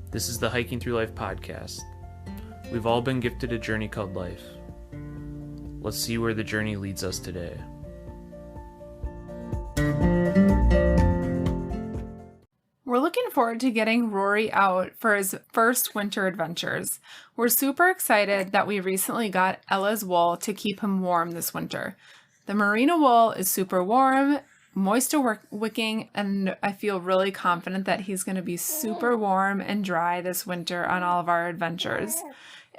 This is the Hiking Through Life podcast. We've all been gifted a journey called life. Let's see where the journey leads us today. We're looking forward to getting Rory out for his first winter adventures. We're super excited that we recently got Ella's wool to keep him warm this winter. The merino wool is super warm, moisture wicking, and I feel really confident that he's going to be super warm and dry this winter on all of our adventures.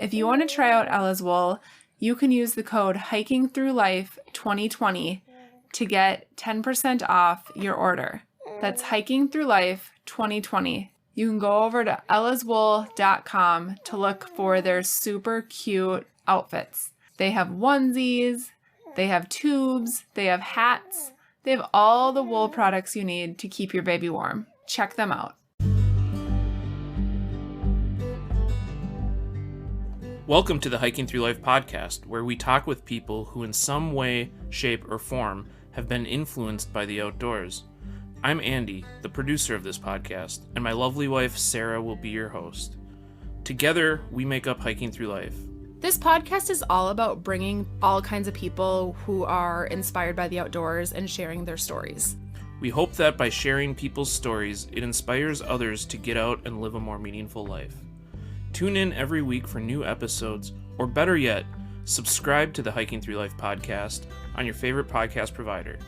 If you want to try out Ella's wool, you can use the code HikingThroughLife2020 to get 10% off your order. That's HikingThroughLife2020. You can go over to ellaswool.com to look for their super cute outfits. They have onesies, they have tubes, they have hats, they have all the wool products you need to keep your baby warm. Check them out. Welcome to the Hiking Through Life podcast, where we talk with people who in some way, shape, or form have been influenced by the outdoors. I'm Andy, the producer of this podcast, and my lovely wife Sarah will be your host. Together, we make up Hiking Through Life. This podcast is all about bringing all kinds of people who are inspired by the outdoors and sharing their stories. We hope that by sharing people's stories, it inspires others to get out and live a more meaningful life. Tune in every week for new episodes, or better yet, subscribe to the Hiking Through Life podcast on your favorite podcast provider.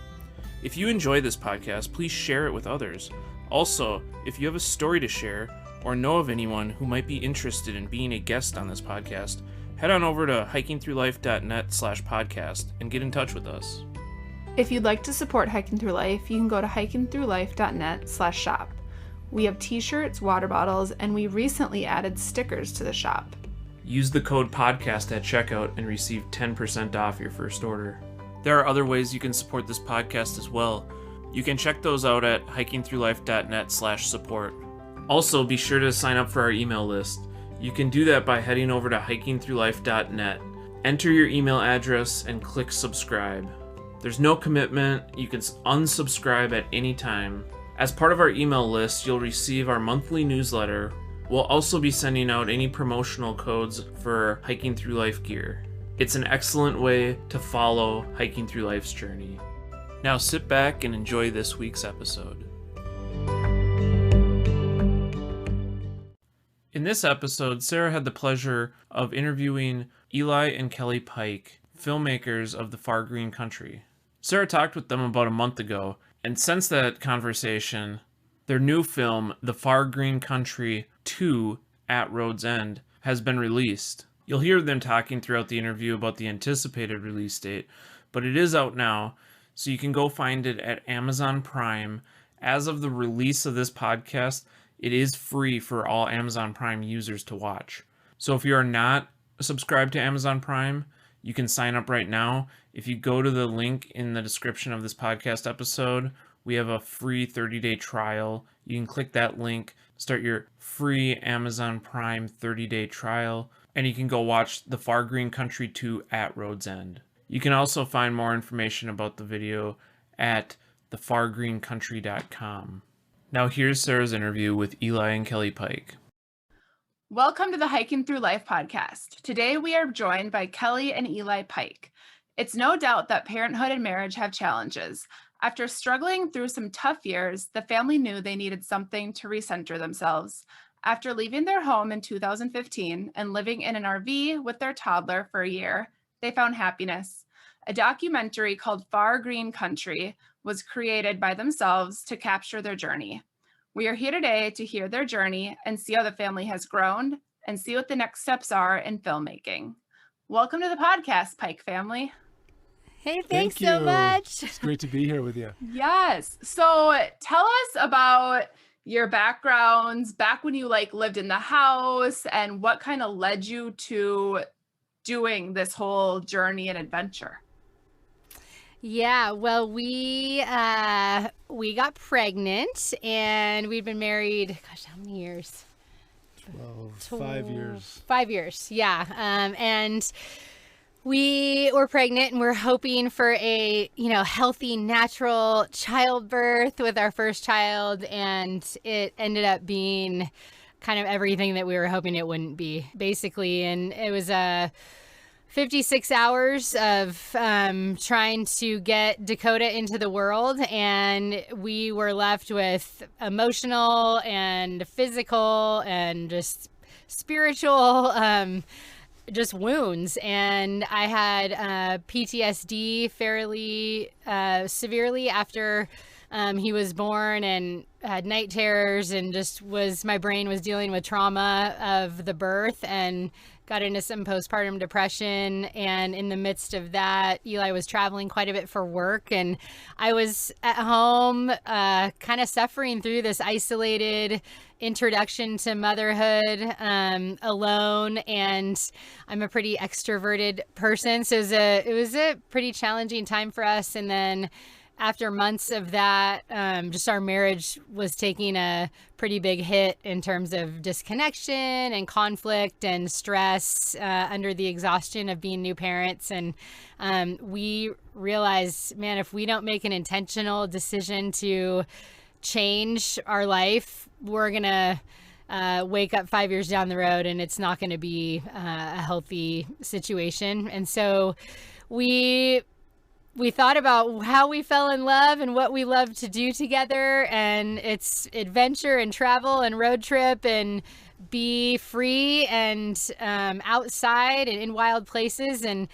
If you enjoy this podcast, please share it with others. Also, if you have a story to share or know of anyone who might be interested in being a guest on this podcast, head on over to hikingthroughlife.net/podcast and get in touch with us. If you'd like to support Hiking Through Life, you can go to hikingthroughlife.net/shop. We have t-shirts, water bottles, and we recently added stickers to the shop. Use the code podcast at checkout and receive 10% off your first order. There are other ways you can support this podcast as well. You can check those out at hikingthroughlife.net/support. Also, be sure to sign up for our email list. You can do that by heading over to hikingthroughlife.net. Enter your email address and click subscribe. There's no commitment. You can unsubscribe at any time. As part of our email list, you'll receive our monthly newsletter. We'll also be sending out any promotional codes for Hiking Through Life gear. It's an excellent way to follow Hiking Through Life's journey. Now sit back and enjoy this week's episode. In this episode, Sarah had the pleasure of interviewing Eli and Kelly Pyke, filmmakers of the Far Green Country. Sarah talked with them about a month ago, and since that conversation, their new film, The Far Green Country 2 at Road's End, has been released. You'll hear them talking throughout the interview about the anticipated release date, but it is out now, so you can go find it at Amazon Prime. As of the release of this podcast, it is free for all Amazon Prime users to watch. So if you are not subscribed to Amazon Prime, you can sign up right now. If you go to the link in the description of this podcast episode, we have a free 30-day trial. You can click that link, start your free Amazon Prime 30-day trial, and you can go watch The Far Green Country 2 at Road's End. You can also find more information about the video at thefargreencountry.com. Now here's Sarah's interview with Eli and Kelly Pyke. Welcome to the Hiking Through Life podcast. Today we are joined by Kelly and Eli Pyke. It's no doubt that parenthood and marriage have challenges. After struggling through some tough years, the family knew they needed something to recenter themselves. After leaving their home in 2015 and living in an RV with their toddler for a year, they found happiness. A documentary called Far Green Country was created by themselves to capture their journey. We are here today to hear their journey and see how the family has grown and see what the next steps are in filmmaking. Welcome to the podcast, Pyke family. Hey, thanks so much. It's great to be here with you. Yes. So tell us about your backgrounds back when you lived in the house and what kind of led you to doing this whole journey and adventure. Yeah, well, we got pregnant and we'd been married, gosh, how many years? 5 years. 5 years, yeah. And we were pregnant and we're hoping for a, healthy, natural childbirth with our first child. And it ended up being kind of everything that we were hoping it wouldn't be, basically. And it was 56 hours of trying to get Dakota into the world, and we were left with emotional and physical and just spiritual just wounds. And I had PTSD fairly severely after he was born, and had night terrors, and just my brain was dealing with trauma of the birth, and got into some postpartum depression. And in the midst of that, Eli was traveling quite a bit for work, and I was at home kind of suffering through this isolated introduction to motherhood alone. And I'm a pretty extroverted person, so it was a pretty challenging time for us. And then after months of that, just our marriage was taking a pretty big hit in terms of disconnection and conflict and stress under the exhaustion of being new parents. And we realized, man, if we don't make an intentional decision to change our life, we're going to wake up 5 years down the road and it's not going to be a healthy situation. And so we thought about how we fell in love and what we love to do together, and it's adventure and travel and road trip and be free and outside and in wild places. And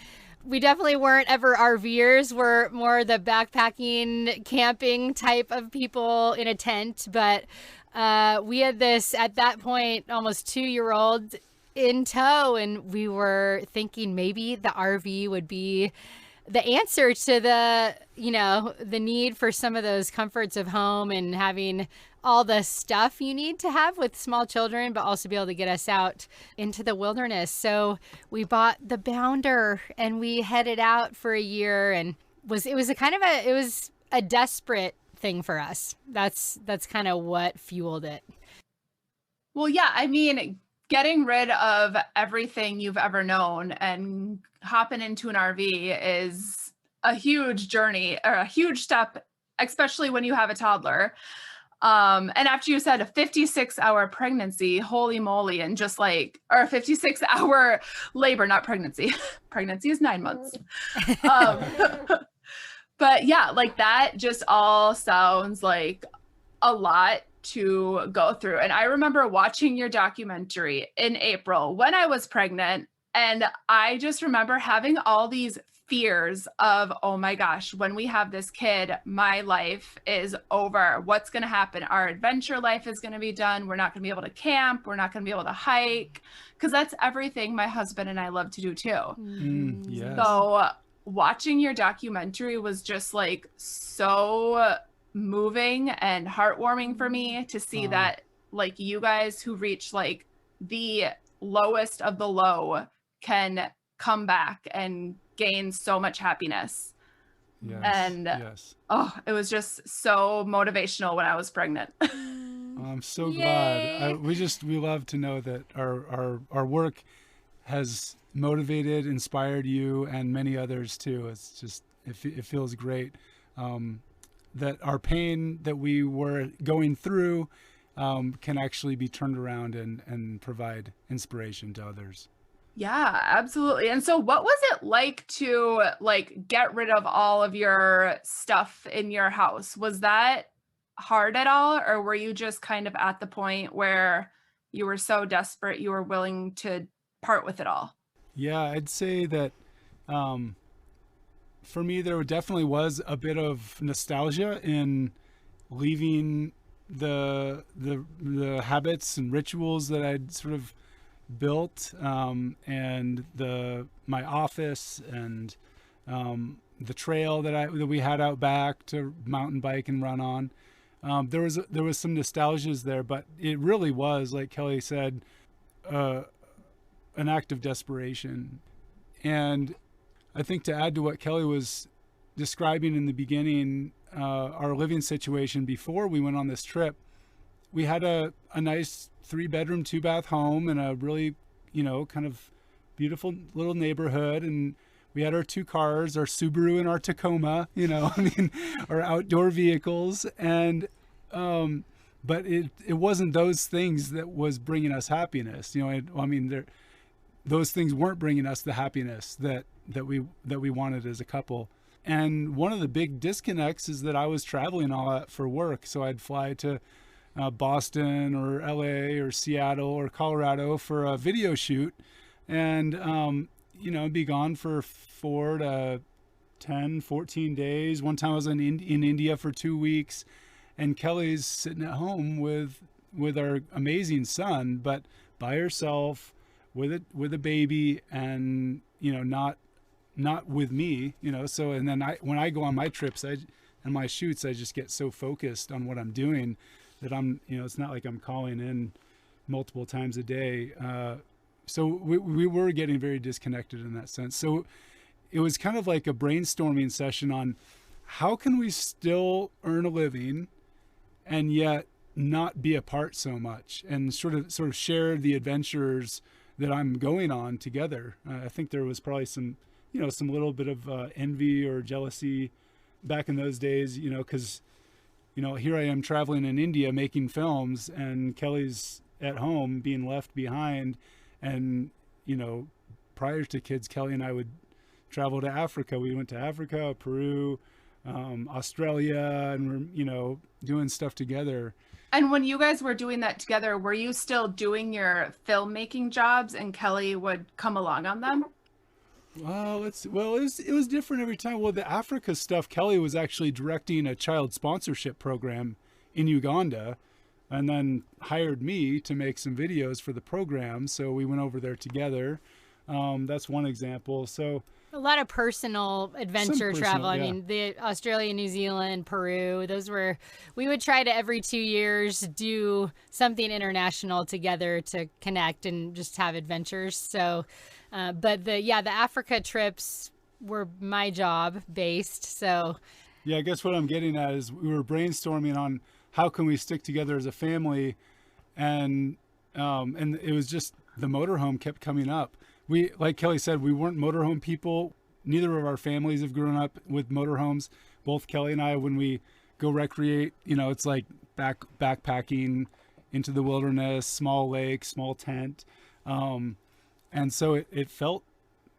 we definitely weren't ever RVers. We're more the backpacking, camping type of people in a tent. But we had this, at that point, almost 2-year-old in tow, and we were thinking maybe the RV would be the answer to the need for some of those comforts of home and having all the stuff you need to have with small children, but also be able to get us out into the wilderness. So we bought the Bounder and we headed out for a year, and it was a desperate thing for us. That's kind of what fueled it. Well, yeah, I mean, getting rid of everything you've ever known and hopping into an RV is a huge journey, or a huge step, especially when you have a toddler. And after you said a 56-hour pregnancy, holy moly, and just like, or a 56-hour labor, not pregnancy. Pregnancy is 9 months. But yeah, like that just all sounds like a lot to go through. And I remember watching your documentary in April when I was pregnant, and I just remember having all these fears of, oh my gosh, when we have this kid, my life is over. What's going to happen? Our adventure life is going to be done. We're not going to be able to camp. We're not going to be able to hike, because that's everything my husband and I love to do too. Yes. So watching your documentary was just like so moving and heartwarming for me to see that, like, you guys who reach like the lowest of the low can come back and gain so much happiness. Yes. And it was just so motivational when I was pregnant. I'm so glad. We love to know that our work has motivated, inspired you and many others too. It's just, it feels great that our pain that we were going through can actually be turned around and provide inspiration to others. Yeah, absolutely. And so what was it like to like get rid of all of your stuff in your house? Was that hard at all? Or were you just kind of at the point where you were so desperate you were willing to part with it all? Yeah, I'd say that for me, there definitely was a bit of nostalgia in leaving the habits and rituals that I'd sort of built, and my office and the trail that we had out back to mountain bike and run on. There was some nostalgias there, but it really was, like Kelly said, an act of desperation. And I think to add to what Kelly was describing in the beginning, our living situation before we went on this trip, we had a nice 3-bedroom, 2-bath home in a really, kind of beautiful little neighborhood. And we had our 2 cars, our Subaru and our Tacoma, our outdoor vehicles. And but it wasn't those things that was bringing us happiness. Those things weren't bringing us the happiness that we wanted as a couple. And one of the big disconnects is that I was traveling all that for work. So I'd fly to Boston or LA or Seattle or Colorado for a video shoot, and be gone for 4 to 10, 14 days. One time I was in India for 2 weeks, and Kelly's sitting at home with our amazing son, but by herself with a baby, and not with me. So, and then when I go on my trips and my shoots, I just get so focused on what I'm doing that I'm, it's not like I'm calling in multiple times a day. So we were getting very disconnected in that sense. So it was kind of like a brainstorming session on how can we still earn a living and yet not be apart so much, and sort of share the adventures that I'm going on together. I think there was probably some little bit of envy or jealousy back in those days, because here I am traveling in India making films, and Kelly's at home being left behind. And, prior to kids, Kelly and I would travel to Africa. We went to Africa, Peru, Australia, and we're, doing stuff together. And when you guys were doing that together, were you still doing your filmmaking jobs and Kelly would come along on them? It was different every time. Well, the Africa stuff, Kelly was actually directing a child sponsorship program in Uganda, and then hired me to make some videos for the program. So we went over there together. That's one example. So a lot of personal adventure travel. Yeah. I mean, the Australia, New Zealand, Peru, we would try to every 2 years do something international together to connect and just have adventures. So, but the Africa trips were my job based. So yeah, I guess what I'm getting at is we were brainstorming on how can we stick together as a family, and it was just the motorhome kept coming up. We, like Kelly said, we weren't motorhome people. Neither of our families have grown up with motorhomes. Both Kelly and I, when we go recreate, it's like backpacking into the wilderness, small lake, small tent. And so it felt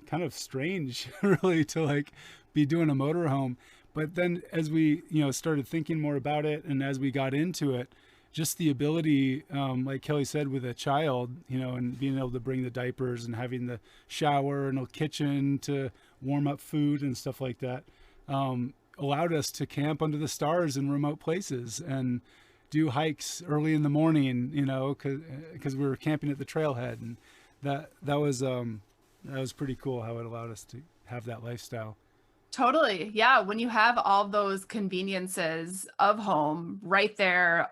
kind of strange really to like be doing a motorhome. But then as we, started thinking more about it, and as we got into it, just the ability, like Kelly said, with a child, and being able to bring the diapers and having the shower and a kitchen to warm up food and stuff like that, allowed us to camp under the stars in remote places and do hikes early in the morning, because we were camping at the trailhead, and that was pretty cool how it allowed us to have that lifestyle. Totally. Yeah. When you have all those conveniences of home right there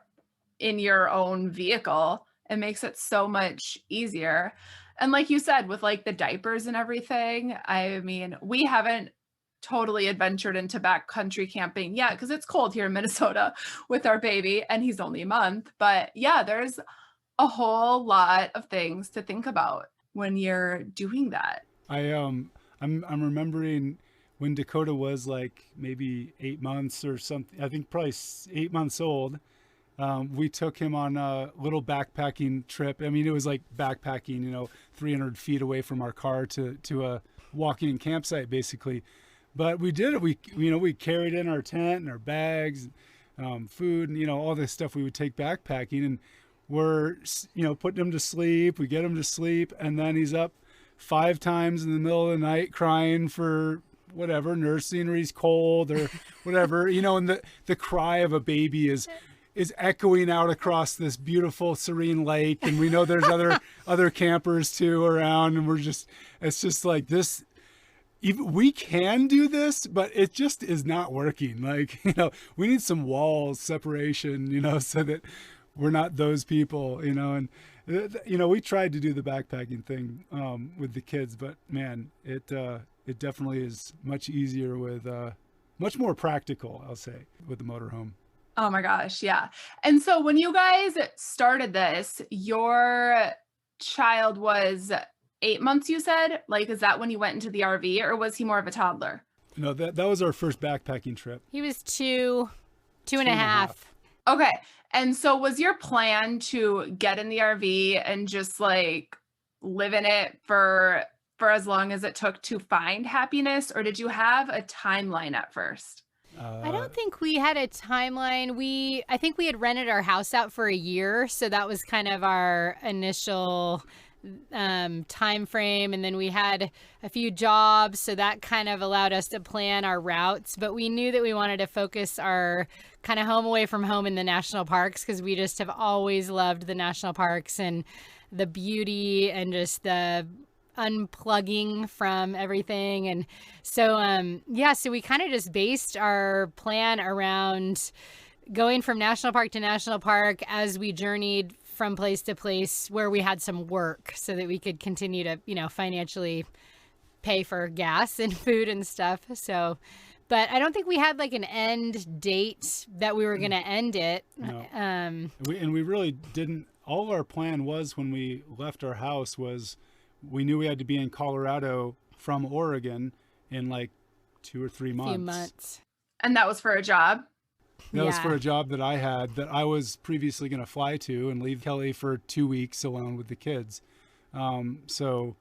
in your own vehicle, it makes it so much easier. And like you said, with like the diapers and everything, I mean, we haven't totally adventured into backcountry camping yet because it's cold here in Minnesota with our baby and he's only a month. But yeah, there's a whole lot of things to think about when you're doing that. I'm remembering when Dakota was like maybe 8 months or something, I think probably 8 months old. We took him on a little backpacking trip. I mean, it was like backpacking, 300 feet away from our car to a walking campsite basically. But we did it. We carried in our tent and our bags, food, and, all this stuff we would take backpacking, and we're, putting him to sleep. We get him to sleep, and then he's up 5 times in the middle of the night crying for whatever, nursing, or he's cold or whatever, and the cry of a baby is echoing out across this beautiful serene lake, and we know there's other campers too around, and it's just like this. Even we can do this, but it just is not working. Like, we need some walls separation, so that we're not those people, and we tried to do the backpacking thing with the kids, but man, it definitely is much easier with much more practical, I'll say, with the motorhome. Oh my gosh. Yeah. And so when you guys started this, your child was 8 months, you said? Like, is that when you went into the RV, or was he more of a toddler? No, that was our first backpacking trip. He was two and a half. Okay. And so was your plan to get in the RV and just like live in it for as long as it took to find happiness, or did you have a timeline at first? I don't think we had a timeline. I think we had rented our house out for a year, so that was kind of our initial time frame, and then we had a few jobs, so that kind of allowed us to plan our routes. But we knew that we wanted to focus our kind of home away from home in the national parks, because we just have always loved the national parks and the beauty and just the unplugging from everything. And so so we kind of just based our plan around going from national park to national park as we journeyed from place to place where we had some work, so that we could continue to, financially pay for gas and food and stuff. So, but I don't think we had like an end date that we were going to end it. No. We really didn't. All our plan was, when we left our house, was we knew we had to be in Colorado from Oregon in like 2 or 3 months. Few months. And that was for a job? That was for a job that I had, that I was previously going to fly to and leave Kelly for 2 weeks alone with the kids. So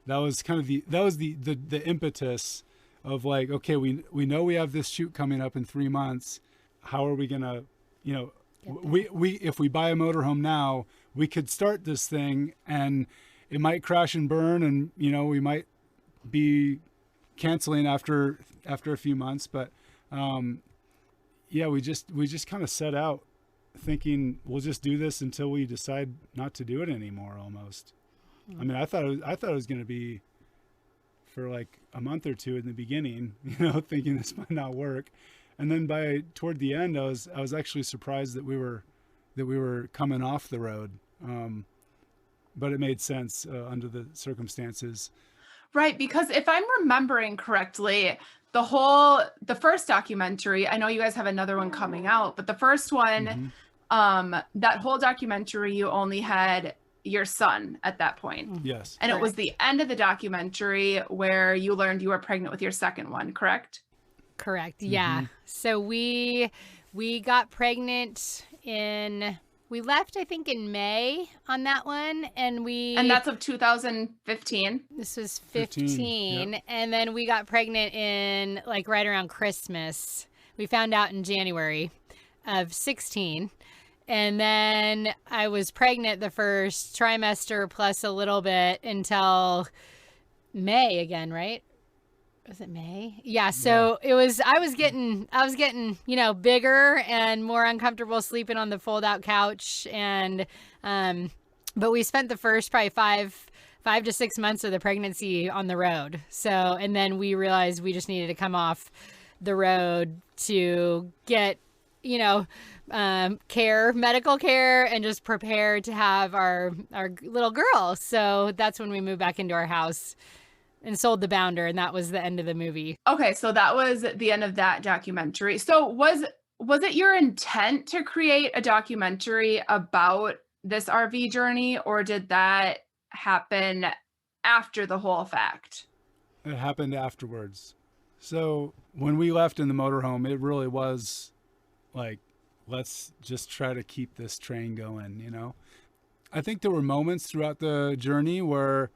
that was kind of the impetus of like, okay, we know we have this shoot coming up in 3 months. How are we going to, if we buy a motorhome now, we could start this thing and it might crash and burn, and, we might be canceling after a few months. But, we just kind of set out thinking we'll just do this until we decide not to do it anymore, almost. I mean, I thought it was going to be for like a month or two in the beginning, thinking this might not work. And then toward the end, I was actually surprised that we were coming off the road. But it made sense under the circumstances. Right, because if I'm remembering correctly, the first documentary, I know you guys have another one coming out, but the first one, that whole documentary, you only had your son at that point. Yes. And it was the end of the documentary where you learned you were pregnant with your second one, correct? Correct. Yeah. So we got pregnant we left, I think, in May on that one. And that's of 2015. This was 15. Yep. And then we got pregnant in like right around Christmas. We found out in January of 16. And then I was pregnant the first trimester plus a little bit until May again, right? Was it May? Yeah. So I was getting, bigger and more uncomfortable sleeping on the fold out couch. And, but we spent the first probably five to 6 months of the pregnancy on the road. So, and then we realized we just needed to come off the road to get, medical care, and just prepare to have our little girl. So that's when we moved back into our house and sold the Bounder, and that was the end of the movie. Okay, so that was the end of that documentary. So was it your intent to create a documentary about this RV journey, or did that happen after the whole fact? It happened afterwards. So when we left in the motorhome, it really was like, let's just try to keep this train going, I think there were moments throughout the journey where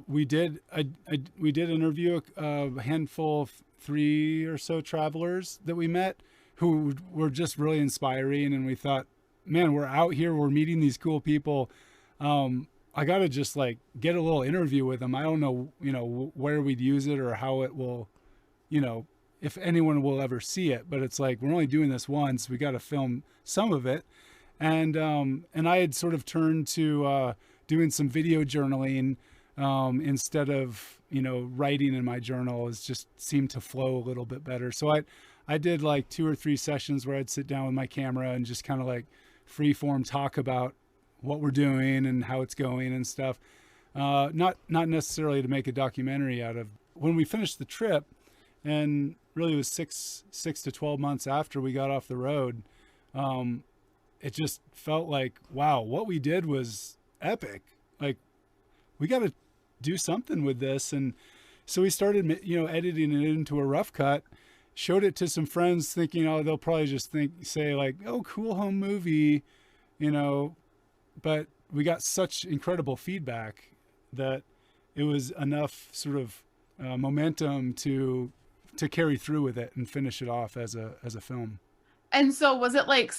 we did interview a handful of 3 or so travelers that we met who were just really inspiring, and we thought, man, we're out here, we're meeting these cool people. I got to just like get a little interview with them. I don't know, where we'd use it or how it will, if anyone will ever see it, but it's like, we're only doing this once. We got to film some of it. And I had sort of turned to doing some video journaling instead of, writing in my journal. It just seemed to flow a little bit better. So I did like 2 or 3 sessions where I'd sit down with my camera and just kind of like free form talk about what we're doing and how it's going and stuff. Not necessarily to make a documentary out of. When we finished the trip, and really it was 6 to 12 months after we got off the road, it just felt like, wow, what we did was epic. Like, we got to do something with this. And so we started, editing it into a rough cut showed it to some friends thinking, oh, they'll probably just say like, oh, cool home movie, you know, but we got such incredible feedback that it was enough sort of momentum to carry through with it and finish it off as a film. And so was it like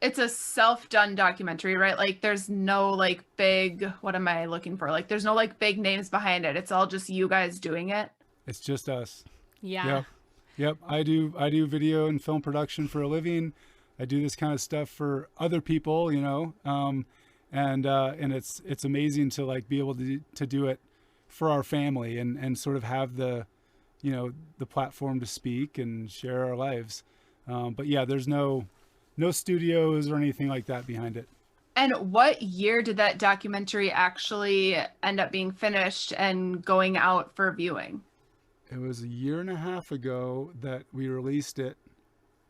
it's a self-done documentary, right? Like there's no like big, what am I looking for? Like there's no like big names behind it. It's all just you guys doing it. It's just us. Yeah. Yep. I do video and film production for a living. I do this kind of stuff for other people, you know. And it's amazing to like be able to do it for our family and sort of have the, you know, the platform to speak and share our lives. But yeah, there's no studios or anything like that behind it. And what year did that documentary actually end up being finished and going out for viewing? It was a year and a half ago that we released it.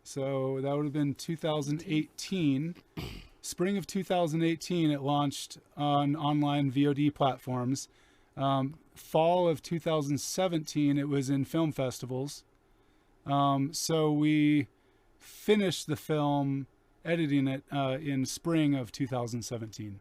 So that would have been 2018. Spring of 2018, it launched on online VOD platforms. Fall of 2017, it was in film festivals. So we finished the film, editing it in spring of 2017.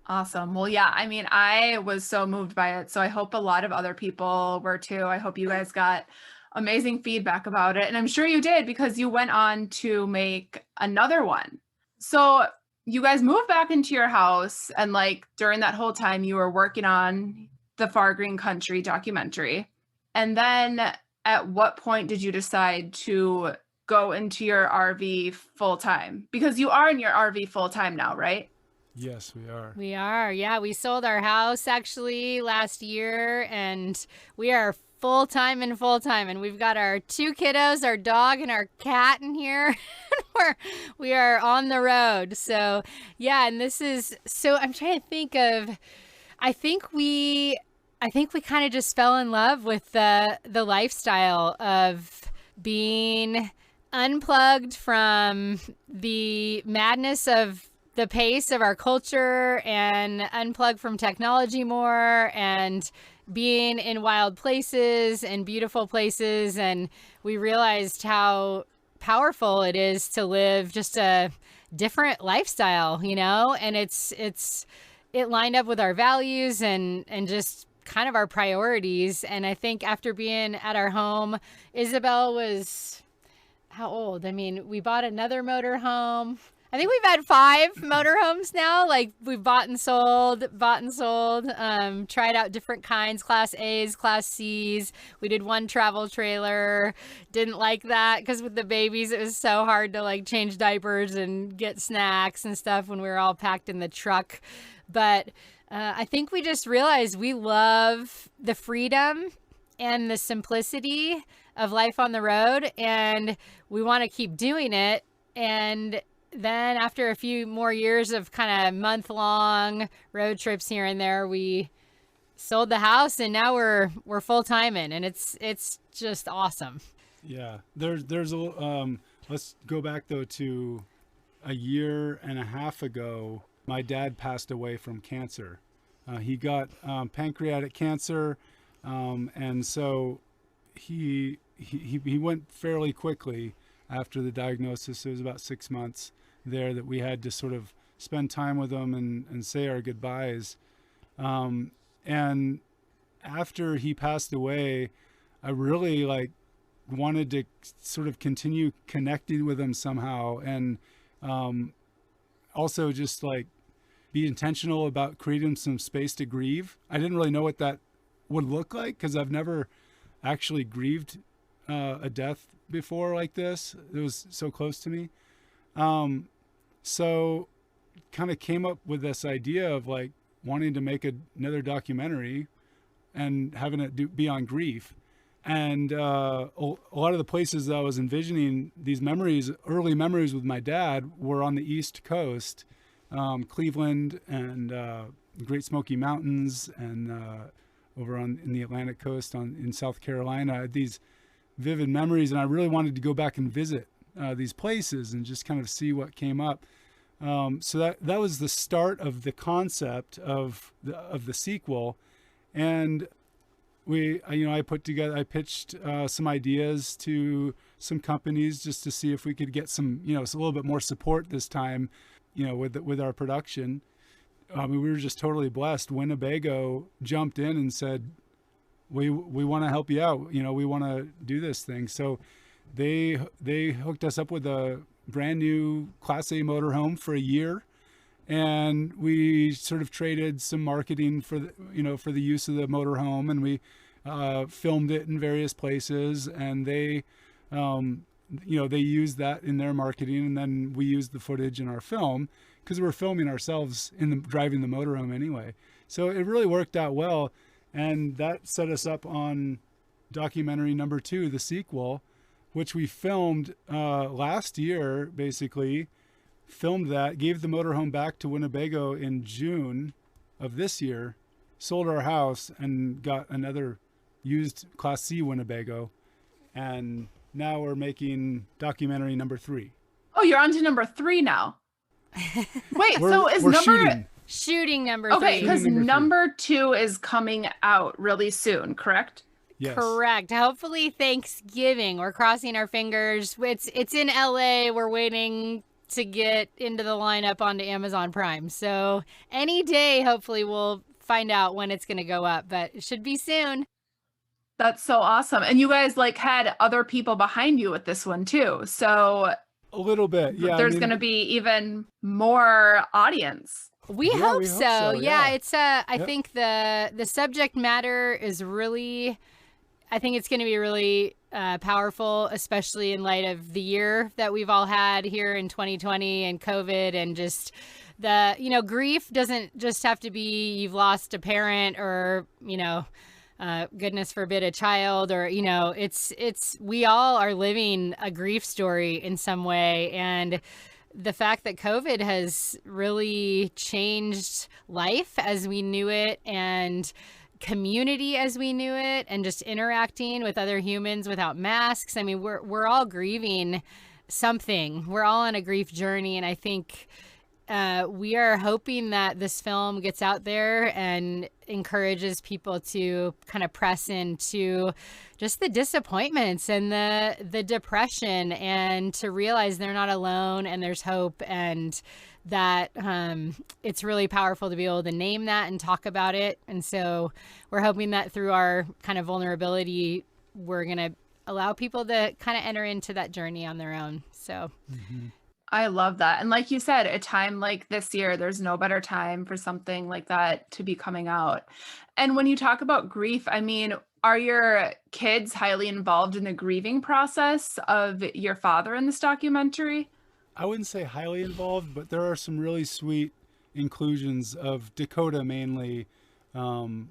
Awesome. Well, yeah, I mean, I was so moved by it. So I hope a lot of other people were too. I hope you guys got amazing feedback about it. And I'm sure you did because you went on to make another one. So you guys moved back into your house, and like during that whole time you were working on the Far Green Country documentary. And then at what point did you decide to go into your RV full time? Because you are in your RV full time now, right? Yes, we are. We are. Yeah, we sold our house actually last year, and we are full time, and we've got our 2 kiddos, our dog and our cat in here. we are on the road. So yeah, and this is, so I'm trying to think of, I think we kind of just fell in love with the lifestyle of being unplugged from the madness of the pace of our culture and unplug from technology more and being in wild places and beautiful places. And we realized how powerful it is to live just a different lifestyle, you know, and it lined up with our values and just kind of our priorities. And I think after being at our home, Isabel was how old? I mean, we bought another motorhome. I think we've had 5 motorhomes now. Like we've bought and sold, tried out different kinds, class A's, class C's. We did one travel trailer. Didn't like that because with the babies, it was so hard to like change diapers and get snacks and stuff when we were all packed in the truck. But I think we just realized we love the freedom and the simplicity of life on the road, and we want to keep doing it. And then after a few more years of kind of month-long road trips here and there, we sold the house, and now we're full-time in, and it's just awesome. Yeah, there's a let's go back though to a year and a half ago. My dad passed away from cancer. He got pancreatic cancer, and so he went fairly quickly after the diagnosis. It was about 6 months there that we had to sort of spend time with him and say our goodbyes. And after he passed away, I really like wanted to sort of continue connecting with him somehow, and also just like be intentional about creating some space to grieve. I didn't really know what that would look like because I've never actually grieved a death before like this. It was so close to me. So kind of came up with this idea of like wanting to make another documentary and having it be on grief. And a lot of the places that I was envisioning these memories, early memories with my dad, were on the East Coast, Cleveland and Great Smoky Mountains, and over in the Atlantic coast in South Carolina. I had these vivid memories, and I really wanted to go back and visit these places and just kind of see what came up. So that was the start of the concept of the sequel. And I pitched some ideas to some companies just to see if we could get some, a little bit more support this time, with our production. We were just totally blessed. Winnebago jumped in and said, we want to help you out. We want to do this thing. So they hooked us up with a brand new Class A motorhome for a year. And we sort of traded some marketing for the use of the motorhome, and we filmed it in various places, and they used that in their marketing, and then we used the footage in our film because we're filming ourselves driving the motorhome anyway. So it really worked out well, and that set us up on documentary number 2, the sequel, which we filmed last year, basically. Filmed that, gave the motorhome back to Winnebago in June of this year, sold our house, and got another used Class C Winnebago. And now we're making documentary number 3. Oh, you're on to number 3 now. Wait, so is number shooting number 3? Okay, because number 2 is coming out really soon, correct? Yes. Correct. Hopefully Thanksgiving. We're crossing our fingers. It's in LA. We're waiting to get into the lineup onto Amazon Prime. So any day, hopefully we'll find out when it's going to go up, but it should be soon. That's so awesome. And you guys had other people behind you with this one too. So a little bit. Yeah. There's going to be even more audience. We hope so. Yeah. It's I think the subject matter is really, I think it's going to be really powerful, especially in light of the year that we've all had here in 2020 and COVID, and just the, grief doesn't just have to be you've lost a parent or, goodness forbid, a child, or, it's we all are living a grief story in some way. And the fact that COVID has really changed life as we knew it, and community as we knew it, and just interacting with other humans without masks. I mean, we're all grieving something. We're all on a grief journey. And I think we are hoping that this film gets out there and encourages people to kind of press into just the disappointments and the depression, and to realize they're not alone and there's hope, and that it's really powerful to be able to name that and talk about it. And so we're hoping that through our kind of vulnerability, we're going to allow people to kind of enter into that journey on their own. So I love that. And like you said, a time like this year, there's no better time for something like that to be coming out. And when you talk about grief, I mean, are your kids highly involved in the grieving process of your father in this documentary? I wouldn't say highly involved, but there are some really sweet inclusions of Dakota mainly, as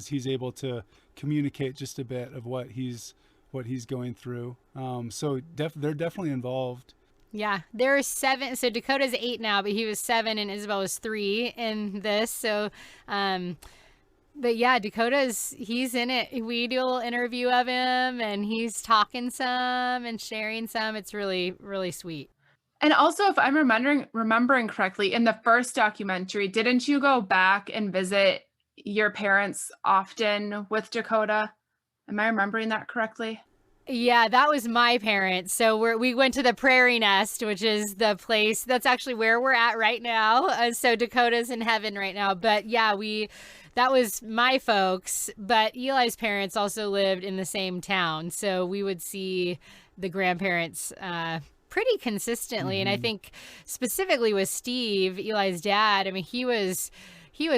he's able to communicate just a bit of what he's going through. So they're definitely involved. Yeah, there are 7. So Dakota's 8 now, but he was 7 and Isabel was 3 in this. So, but yeah, he's in it. We do a little interview of him, and he's talking some and sharing some. It's really, really sweet. And also, if I'm remembering correctly, in the first documentary, didn't you go back and visit your parents often with Dakota? Am I remembering that correctly? Yeah, that was my parents. So we went to the Prairie Nest, which is the place that's actually where we're at right now. So Dakota's in heaven right now. But yeah, that was my folks. But Eli's parents also lived in the same town, so we would see the grandparents pretty consistently. And I think specifically with Steve, Eli's dad, I mean, he was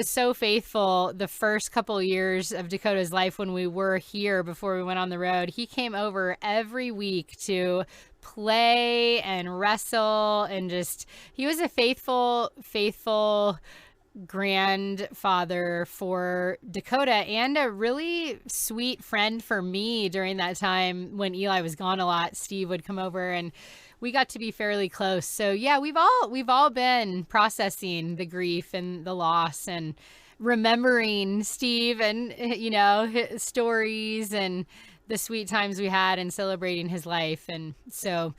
so faithful the first couple of years of Dakota's life when we were here before we went on the road. He came over every week to play and wrestle, and he was a faithful grandfather for Dakota, and a really sweet friend for me during that time when Eli was gone a lot. Steve would come over and we got to be fairly close. So yeah, we've all been processing the grief and the loss, and remembering Steve and, his stories and the sweet times we had, and celebrating his life. And so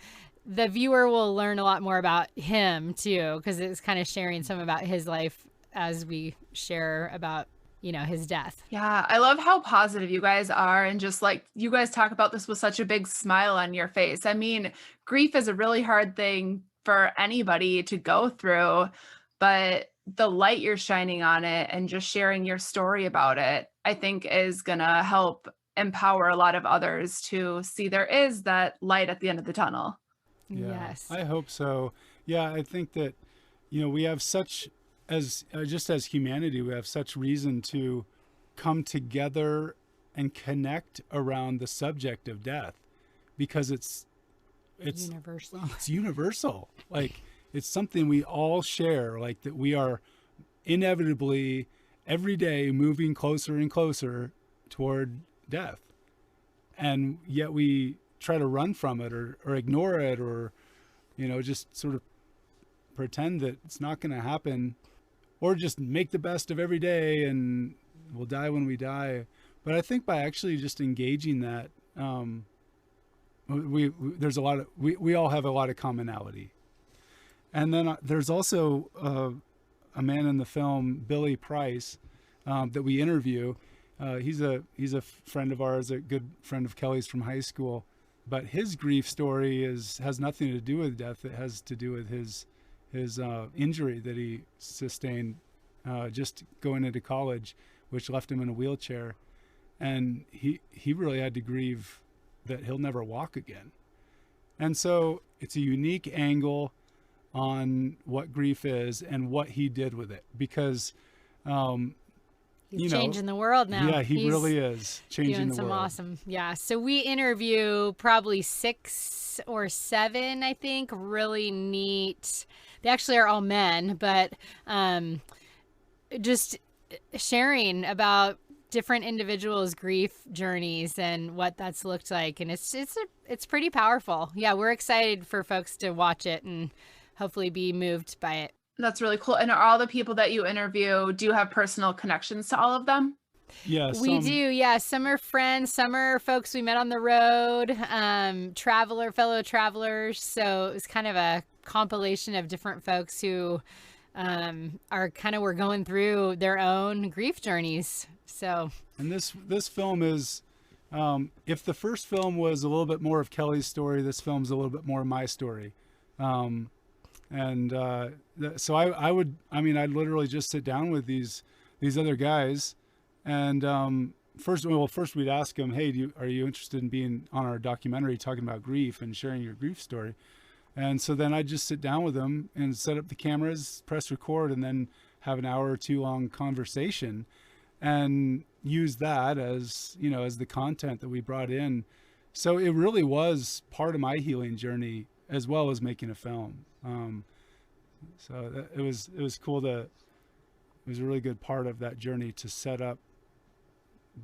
the viewer will learn a lot more about him too, because it's kind of sharing some about his life as we share about, his death. Yeah, I love how positive you guys are, and just like you guys talk about this with such a big smile on your face. I mean, grief is a really hard thing for anybody to go through, but the light you're shining on it and just sharing your story about it, I think is going to help empower a lot of others to see there is that light at the end of the tunnel. Yeah, Yes. I hope so. Yeah, I think that, we have such, as just as humanity, we have such reason to come together and connect around the subject of death, because it's Universal. It's universal. Like, it's something we all share, like that we are inevitably every day moving closer and closer toward death. And yet we try to run from it or ignore it, or, just sort of pretend that it's not going to happen, or just make the best of every day and we'll die when we die. But I think by actually just engaging that, there's a lot of, we all have a lot of commonality. And then there's also a man in the film, Billy Price, that we interview. He's a friend of ours, a good friend of Kelly's from high school. But his grief story has nothing to do with death. It has to do with his injury that he sustained just going into college, which left him in a wheelchair. And he really had to grieve that he'll never walk again. And so it's a unique angle on what grief is and what he did with it, because he's changing the world now. Yeah, he's really is changing doing the some world. awesome. Yeah. So we interview probably 6 or 7, I think, really neat. They actually are all men, but just sharing about different individuals' grief journeys and what that's looked like, and it's pretty powerful. Yeah, we're excited for folks to watch it and hopefully be moved by it. That's really cool. And are all the people that you interview, do you have personal connections to all of them? Yeah, We do. Yeah, some are friends, some are folks we met on the road, fellow travelers. So it was kind of a compilation of different folks who were going through their own grief journeys. So, and this film is, if the first film was a little bit more of Kelly's story, this film's a little bit more of my story. So I'd literally just sit down with these other guys, and first we'd ask them, hey, are you interested in being on our documentary talking about grief and sharing your grief story? And so then I'd just sit down with them and set up the cameras, press record, and then have an hour or 2 long conversation, and use that as the content that we brought in. So it really was part of my healing journey as well as making a film. It was cool it was a really good part of that journey to set up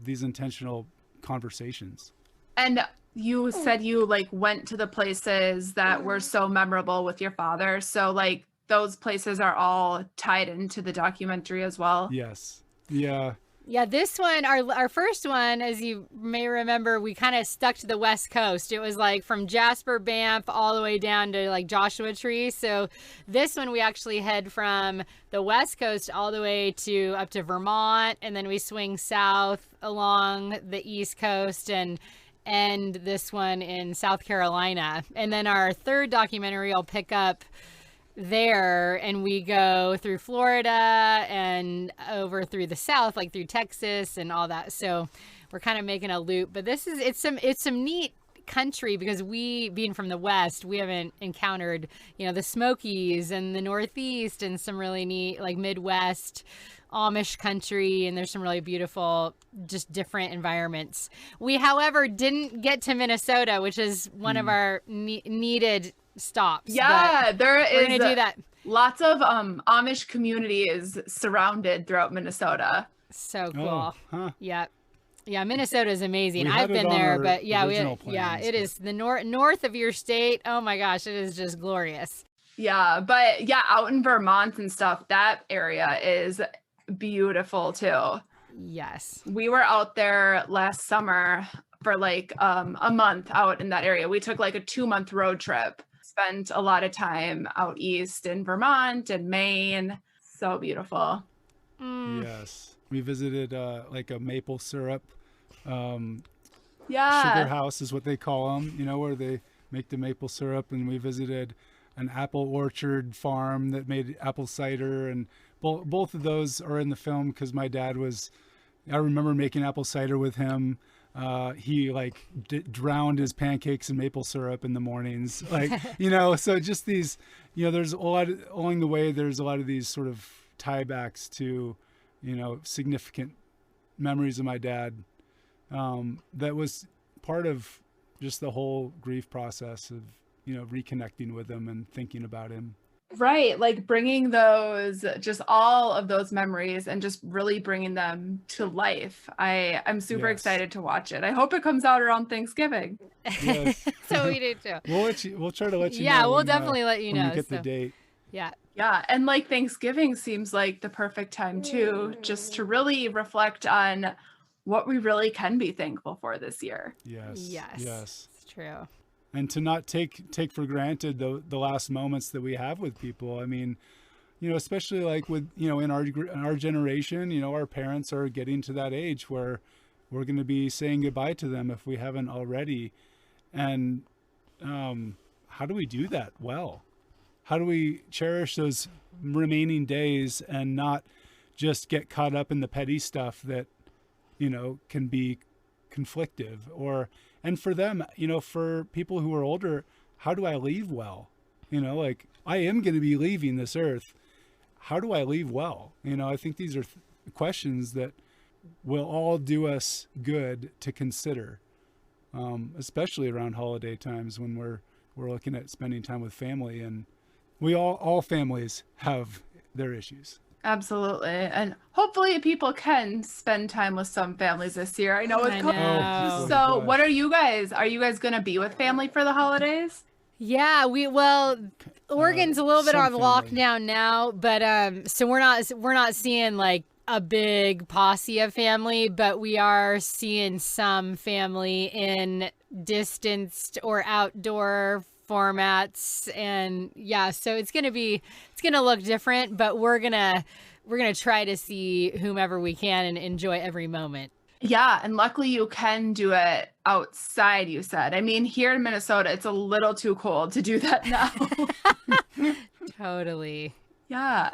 these intentional conversations. And you said you went to the places that were so memorable with your father. So those places are all tied into the documentary as well. Yes. Yeah. Yeah, this one, our first one, as you may remember, we kind of stuck to the West Coast. It was from Jasper, Banff, all the way down to Joshua Tree. So this one, we actually head from the West Coast all the way up to Vermont, and then we swing south along the East Coast and end this one in South Carolina. And then our third documentary will pick up there, and we go through Florida and over through the South, through Texas and all that. So we're kind of making a loop, but it's some neat country, because we, being from the West, we haven't encountered, the Smokies and the Northeast and some really neat, Midwest Amish country, and there's some really beautiful, just different environments. We, however, didn't get to Minnesota, which is one of our needed stops. Yeah, there is. We're gonna do that. Lots of Amish communities surrounded throughout Minnesota. So cool. Oh, huh. Yeah. Yeah, Minnesota is amazing. We I've had it been on there, our but yeah, original plans, it is the north of your state. Oh my gosh, it is just glorious. Yeah, but yeah, out in Vermont and stuff, that area is beautiful too. Yes. We were out there last summer for a month out in that area. We took a 2-month road trip, spent a lot of time out east in Vermont and Maine. So beautiful. Yes. We visited like a maple syrup Yeah. sugar house is what they call them, where they make the maple syrup. And we visited an apple orchard farm that made apple cider. And both of those are in the film because my dad I remember making apple cider with him. He like drowned his pancakes in maple syrup in the mornings. Like, so just these, there's a lot along the way, there's a lot of these sort of tiebacks to, significant memories of my dad. That was part of just the whole grief process of, reconnecting with him and thinking about him. Right. Like bringing just all of those memories and just really bringing them to life. I'm super excited to watch it. I hope it comes out around Thanksgiving. Yes. So we do too. We'll try to let you know. Yeah, we'll definitely let you know. We get the date. Yeah. Yeah. And like Thanksgiving seems like the perfect time too, just to really reflect on what we really can be thankful for this year. Yes. It's true. And to not take for granted the last moments that we have with people. I mean, especially like with, in our generation, our parents are getting to that age where we're going to be saying goodbye to them if we haven't already. And how do we do that well? How do we cherish those remaining days and not just get caught up in the petty stuff that, can be conflictive? And for them, for people who are older, how do I leave well? Like I am going to be leaving this earth. How do I leave well? I think these are questions that will all do us good to consider, especially around holiday times when we're looking at spending time with family. And all families have their issues. Absolutely. And hopefully people can spend time with some families this year. I know it's know. So what are you guys going to be with family for the holidays? Yeah, Oregon's a little bit on lockdown now, but so we're not seeing like a big posse of family, but we are seeing some family in distanced or outdoor formats. And yeah, so it's gonna look different, but we're gonna try to see whomever we can and enjoy every moment. Yeah, and luckily you can do it outside, you said. I mean, here in Minnesota, it's a little too cold to do that now. Totally. Yeah.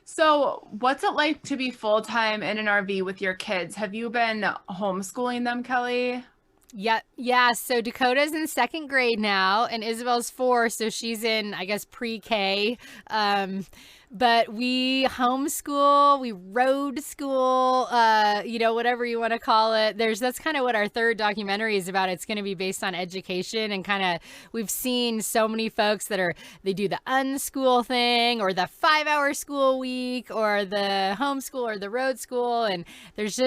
So what's it like to be full-time in an RV with your kids? Have you been homeschooling them, Kelly? Yeah. So Dakota's in second grade now, and Isabel's 4, so she's in, I guess, pre-K. But we homeschool, we road school, whatever you want to call it. That's kind of what our third documentary is about. It's going to be based on education, and kind of we've seen so many folks they do the unschool thing or the 5-hour school week or the homeschool or the road school. And there's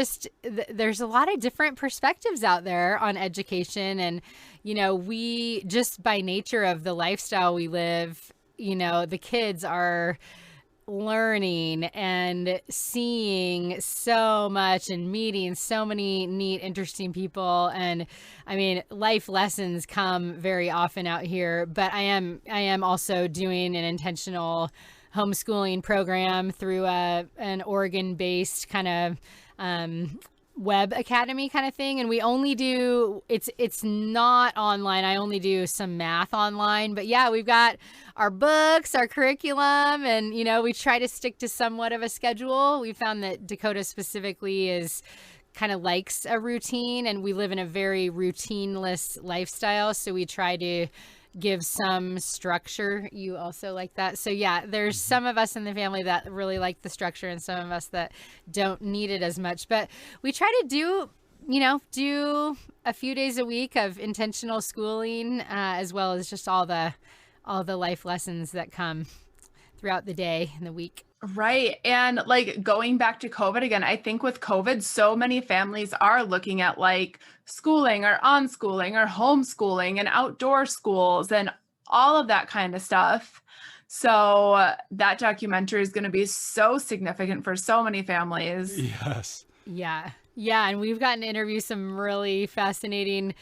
a lot of different perspectives out there on education. And, we just by nature of the lifestyle we live, the kids are learning and seeing so much and meeting so many neat, interesting people. And I mean, life lessons come very often out here, but I am also doing an intentional homeschooling program through an Oregon-based kind of web academy kind of thing. And we only do, it's not online. I only do some math online, but yeah, we've got our books, our curriculum, and, we try to stick to somewhat of a schedule. We found that Dakota specifically kind of likes a routine, and we live in a very routineless lifestyle. So we try to give some structure. You also like that. So yeah, there's some of us in the family that really like the structure and some of us that don't need it as much, but we try to do a few days a week of intentional schooling, as well as just all the life lessons that come throughout the day and the week. Right. And like going back to COVID again, I think with COVID, so many families are looking at like schooling or unschooling or homeschooling and outdoor schools and all of that kind of stuff. So that documentary is going to be so significant for so many families. Yes. Yeah. Yeah. And we've gotten to interview some really fascinating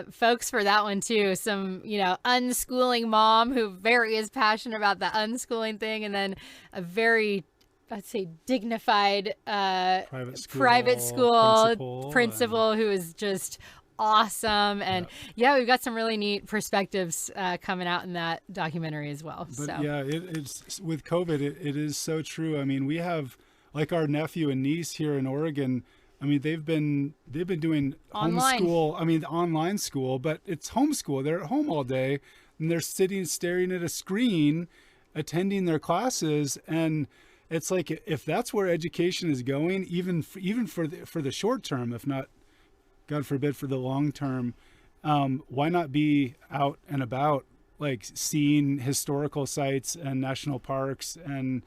folks for that one too. Some, unschooling mom who is passionate about the unschooling thing. And then a very I'd say dignified private school principal who is just awesome. And yeah, we've got some really neat perspectives coming out in that documentary as well. But so yeah, it's with COVID, it is so true. I mean, we have like our nephew and niece here in Oregon. I mean, they've been doing Online. homeschool. I mean, online school, but it's homeschool. They're at home all day and they're staring at a screen, attending their classes. And it's like, if that's where education is going, even for the short term, if not, God forbid, for the long term, why not be out and about, like seeing historical sites and national parks and,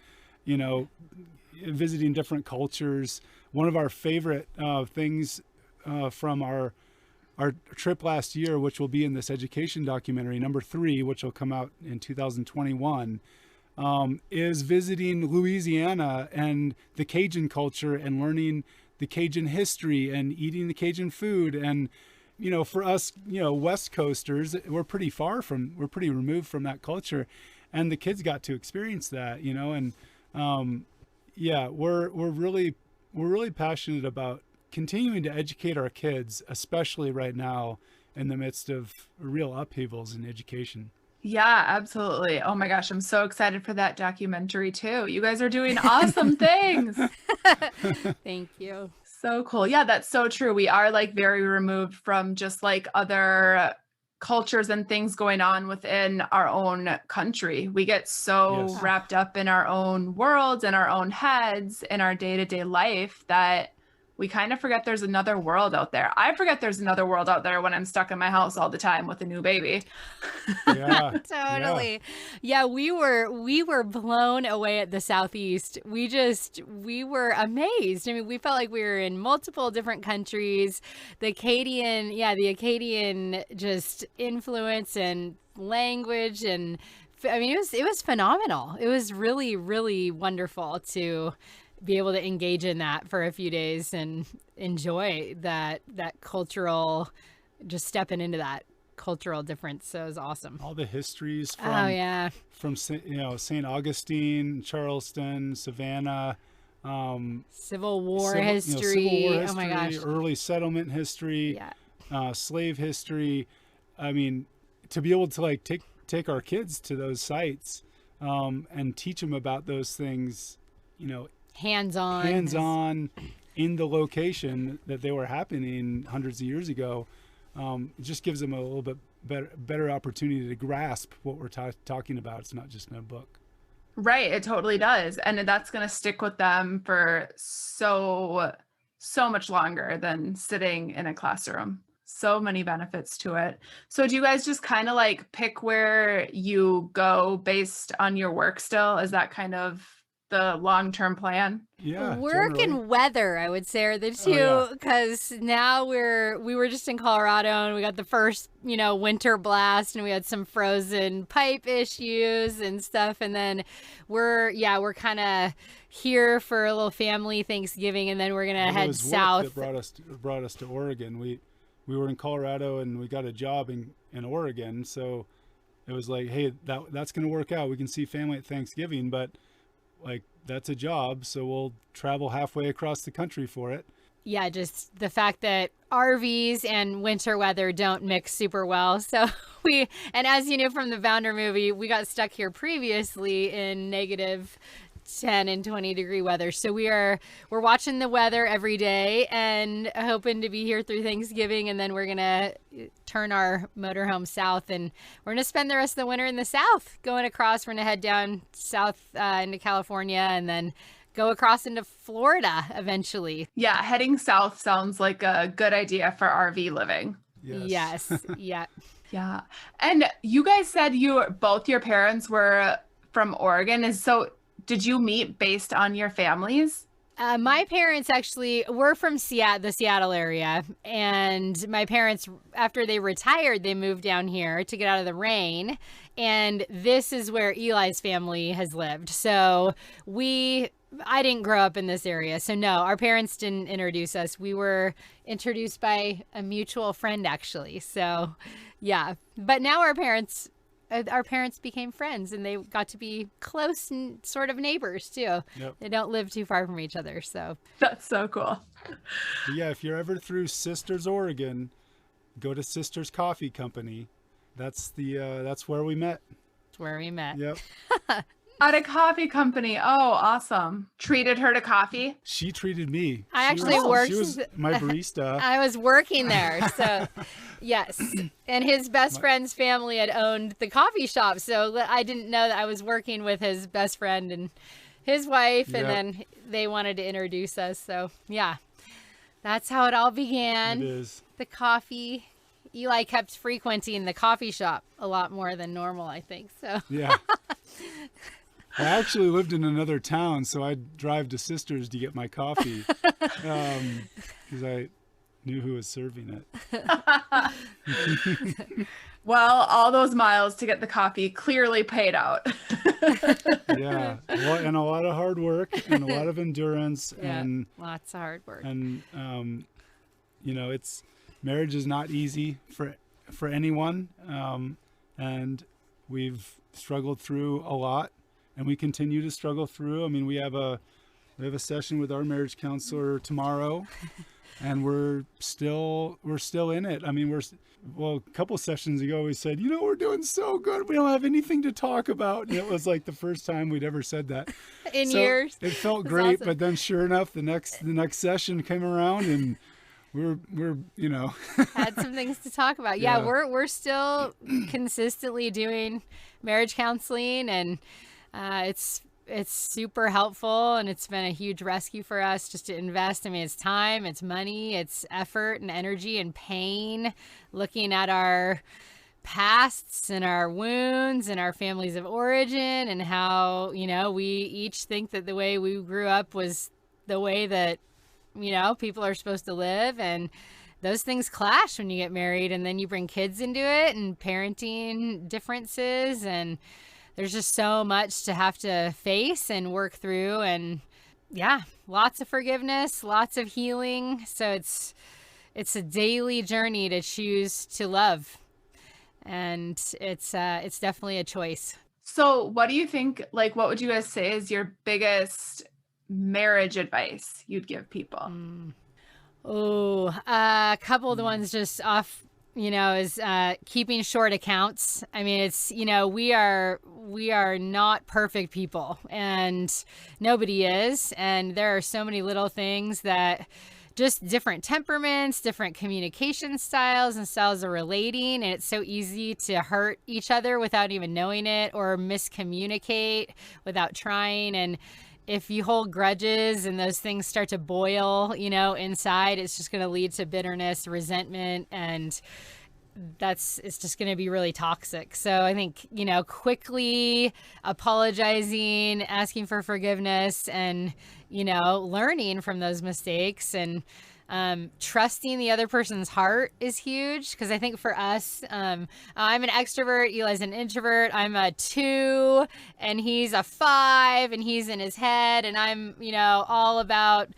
you know, visiting different cultures. One of our favorite things from our trip last year, which will be in this education documentary, number 3, which will come out in 2021, is visiting Louisiana and the Cajun culture and learning the Cajun history and eating the Cajun food. And, you know, for us, you know, West Coasters, we're pretty removed from that culture. And the kids got to experience that, you know, and yeah, we're really passionate about continuing to educate our kids, especially right now in the midst of real upheavals in education. Yeah, absolutely. Oh my gosh, I'm so excited for that documentary too. You guys are doing awesome things. thank you. So cool. Yeah, that's so true. We are like very removed from just like other cultures and things going on within our own country. We get so Yes. wrapped up in our own worlds and our own heads in our day-to-day life that we kind of forget there's another world out there. I forget there's another world out there when I'm stuck in my house all the time with a new baby. Yeah. Totally. Yeah, we were blown away at the Southeast. We were amazed. I mean, we felt like we were in multiple different countries. The Acadian just influence and language, and I mean, it was phenomenal. It was really, really wonderful to be able to engage in that for a few days and enjoy that cultural, just stepping into that cultural difference. So it was awesome. All the histories from St. Augustine, Charleston, Savannah, Civil War history. Oh my gosh. Early settlement history, slave history. I mean, to be able to like take our kids to those sites and teach them about those things, you know, hands-on in the location that they were happening hundreds of years ago, it just gives them a little bit better opportunity to grasp what we're talking about. It's not just in a book. Right, it totally does. And that's going to stick with them for so much longer than sitting in a classroom. So many benefits to it. So do you guys just kind of like pick where you go based on your work still? Is that kind of the long-term plan? Yeah. Work generally. and weather, I would say, are the two, because now we were just in Colorado and we got the first, winter blast, and we had some frozen pipe issues and stuff. And then we're kind of here for a little family Thanksgiving, and then we're going to head south. That brought us to Oregon. We were in Colorado and we got a job in Oregon. So it was like, hey, that's going to work out. We can see family at Thanksgiving, but like that's a job, so we'll travel halfway across the country for it. Yeah, just the fact that RVs and winter weather don't mix super well. So and as you know from the Bounder movie, we got stuck here previously in negative 10 and 20 degree weather. So we're watching the weather every day and hoping to be here through Thanksgiving, and then we're gonna turn our motorhome south, and we're gonna spend the rest of the winter in the south. Going across, we're gonna head down south into California, and then go across into Florida eventually. Yeah, heading south sounds like a good idea for RV living. Yes. Yeah. Yeah. And you guys said both your parents were from Oregon. Did you meet based on your families? My parents actually were from the Seattle area, and my parents, after they retired, they moved down here to get out of the rain, and this is where Eli's family has lived. So I didn't grow up in this area, so no, our parents didn't introduce us. We were introduced by a mutual friend, actually. So yeah, but now our parents our parents became friends, and they got to be close and sort of neighbors too. Yep. They don't live too far from each other. So That's so cool. But yeah, if you're ever through Sisters, Oregon, go to Sisters Coffee Company. That's where we met. that's where we met. Yep. At a coffee company. Oh, awesome. Treated her to coffee? She treated me. I She actually was- worked- She was my barista. I was working there, so yes. And his best friend's family had owned the coffee shop, so I didn't know that I was working with his best friend and his wife, and Yep. then they wanted to introduce us. So yeah, that's how it all began. It is. The coffee. Eli kept frequenting the coffee shop a lot more than normal, I think. So Yeah. I actually lived in another town, so I'd drive to Sisters to get my coffee because I knew who was serving it. Well, all those miles to get the coffee clearly paid out. Yeah, and a lot of hard work and a lot of endurance, yeah, and lots of hard work. it's marriage is not easy for anyone, and we've struggled through a lot, and we continue to struggle through. I mean, we have a session with our marriage counselor tomorrow, and we're still in it. I mean, a couple sessions ago we said, we're doing so good, we don't have anything to talk about, and it was like the first time we'd ever said that In so years. it felt That's great. awesome. But then sure enough, the next session came around, and we're Had some things to talk about. Yeah, Yeah. we're still consistently doing marriage counseling, and it's super helpful, and it's been a huge rescue for us just to invest. I mean, it's time, it's money, it's effort and energy and pain, looking at our pasts and our wounds and our families of origin, and how, we each think that the way we grew up was the way that, people are supposed to live, and those things clash when you get married, and then you bring kids into it and parenting differences, and there's just so much to have to face and work through, and yeah, lots of forgiveness, lots of healing. So it's a daily journey to choose to love, and it's definitely a choice. So what do you think, what would you guys say is your biggest marriage advice you'd give people? Oh, a couple of the ones just off, is keeping short accounts. I mean, it's, we are not perfect people, and nobody is. And there are so many little things that just different temperaments, different communication styles and styles of relating. And it's so easy to hurt each other without even knowing it, or miscommunicate without trying. And if you hold grudges and those things start to boil, inside, it's just going to lead to bitterness, resentment, and it's just going to be really toxic. So I think, quickly apologizing, asking for forgiveness, and, learning from those mistakes, and trusting the other person's heart is huge. Because I think for us, I'm an extrovert, Eli's an introvert. I'm a 2 and he's a 5, and he's in his head, and I'm, all about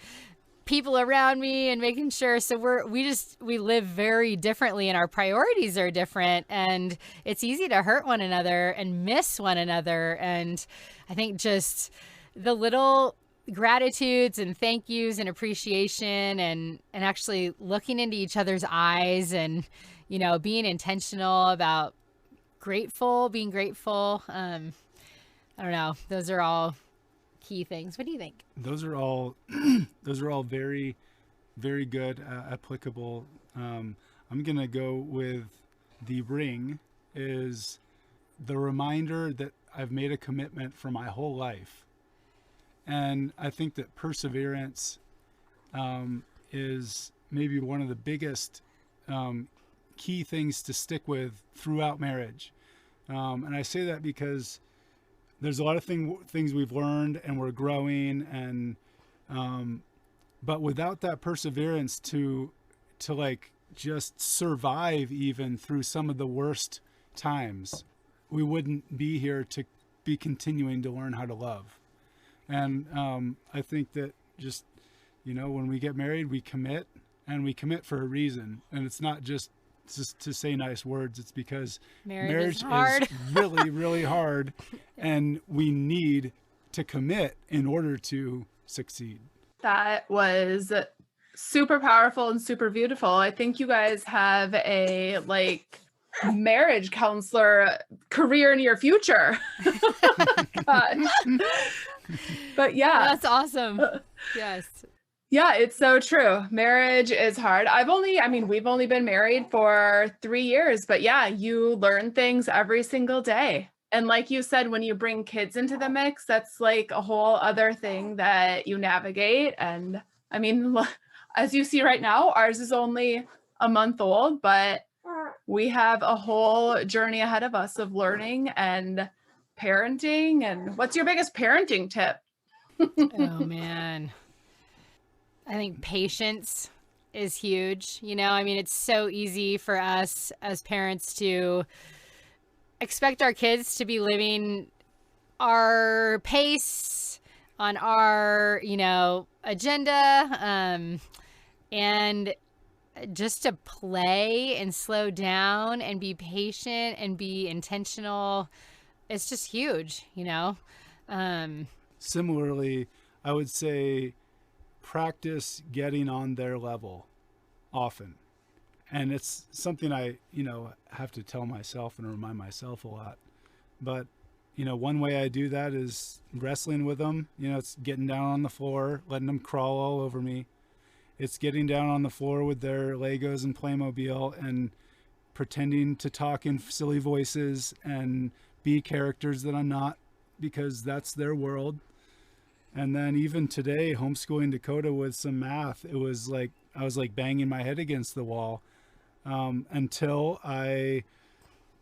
people around me and making sure. So we live very differently, and our priorities are different, and it's easy to hurt one another and miss one another. And I think just the little gratitudes and thank yous and appreciation, and actually looking into each other's eyes, and being intentional about being grateful. I don't know, those are all key things. What do you think? those are all very, very good, applicable. I'm gonna go with the ring is the reminder that I've made a commitment for my whole life. And I think that perseverance is maybe one of the biggest key things to stick with throughout marriage. And I say that because there's a lot of things we've learned, and we're growing, and but without that perseverance to just survive even through some of the worst times, we wouldn't be here to be continuing to learn how to love. And I think that just, when we get married, we commit, and we commit for a reason. And it's not just just to say nice words. It's because Marriage is hard. really, really hard, and we need to commit in order to succeed. That was super powerful and super beautiful. I think you guys have a marriage counselor career in your future. God. But yeah. That's awesome. Yes. Yeah, it's so true. Marriage is hard. We've only been married for 3 years, but yeah, you learn things every single day. And like you said, when you bring kids into the mix, that's like a whole other thing that you navigate. And I mean, as you see right now, ours is only a month old, but we have a whole journey ahead of us of learning and parenting. And what's your biggest parenting tip? Oh, man. I think patience is huge. It's so easy for us as parents to expect our kids to be living our pace on our, agenda, and just to play and slow down and be patient and be intentional. It's just huge, Similarly, I would say practice getting on their level often. And it's something I, have to tell myself and remind myself a lot. But, one way I do that is wrestling with them. It's getting down on the floor, letting them crawl all over me. It's getting down on the floor with their Legos and Playmobil and pretending to talk in silly voices and be characters that I'm not, because that's their world. And then even today, homeschooling Dakota with some math, it was like I was like banging my head against the wall, until I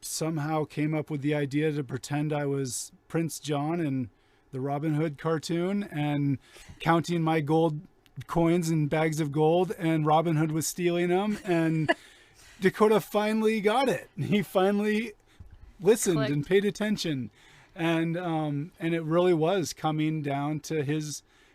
somehow came up with the idea to pretend I was Prince John in the Robin Hood cartoon and counting my gold coins and bags of gold, and Robin Hood was stealing them, and Dakota finally got it. He finally listened Clicked. And paid attention. And it really was coming down to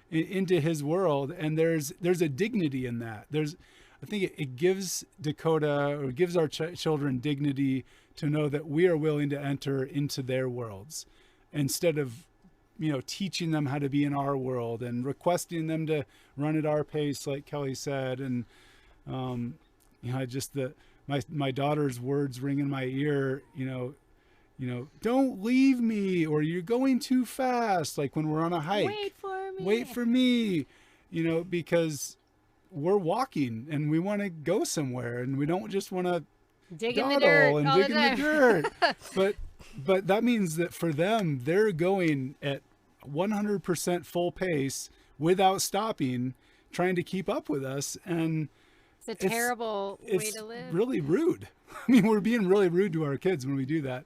into his world. And there's a dignity in that. I think it gives Dakota, or gives our children dignity to know that we are willing to enter into their worlds instead of, teaching them how to be in our world and requesting them to run at our pace, like Kelly said. And, my daughter's words ring in my ear, don't leave me, or you're going too fast. Like when we're on a hike, wait for me, because we're walking and we want to go somewhere, and we don't just want to dig in the dirt. But that means that for them, they're going at 100% full pace without stopping, trying to keep up with us. And it's a terrible way to live. It's really rude. I mean, we're being really rude to our kids when we do that.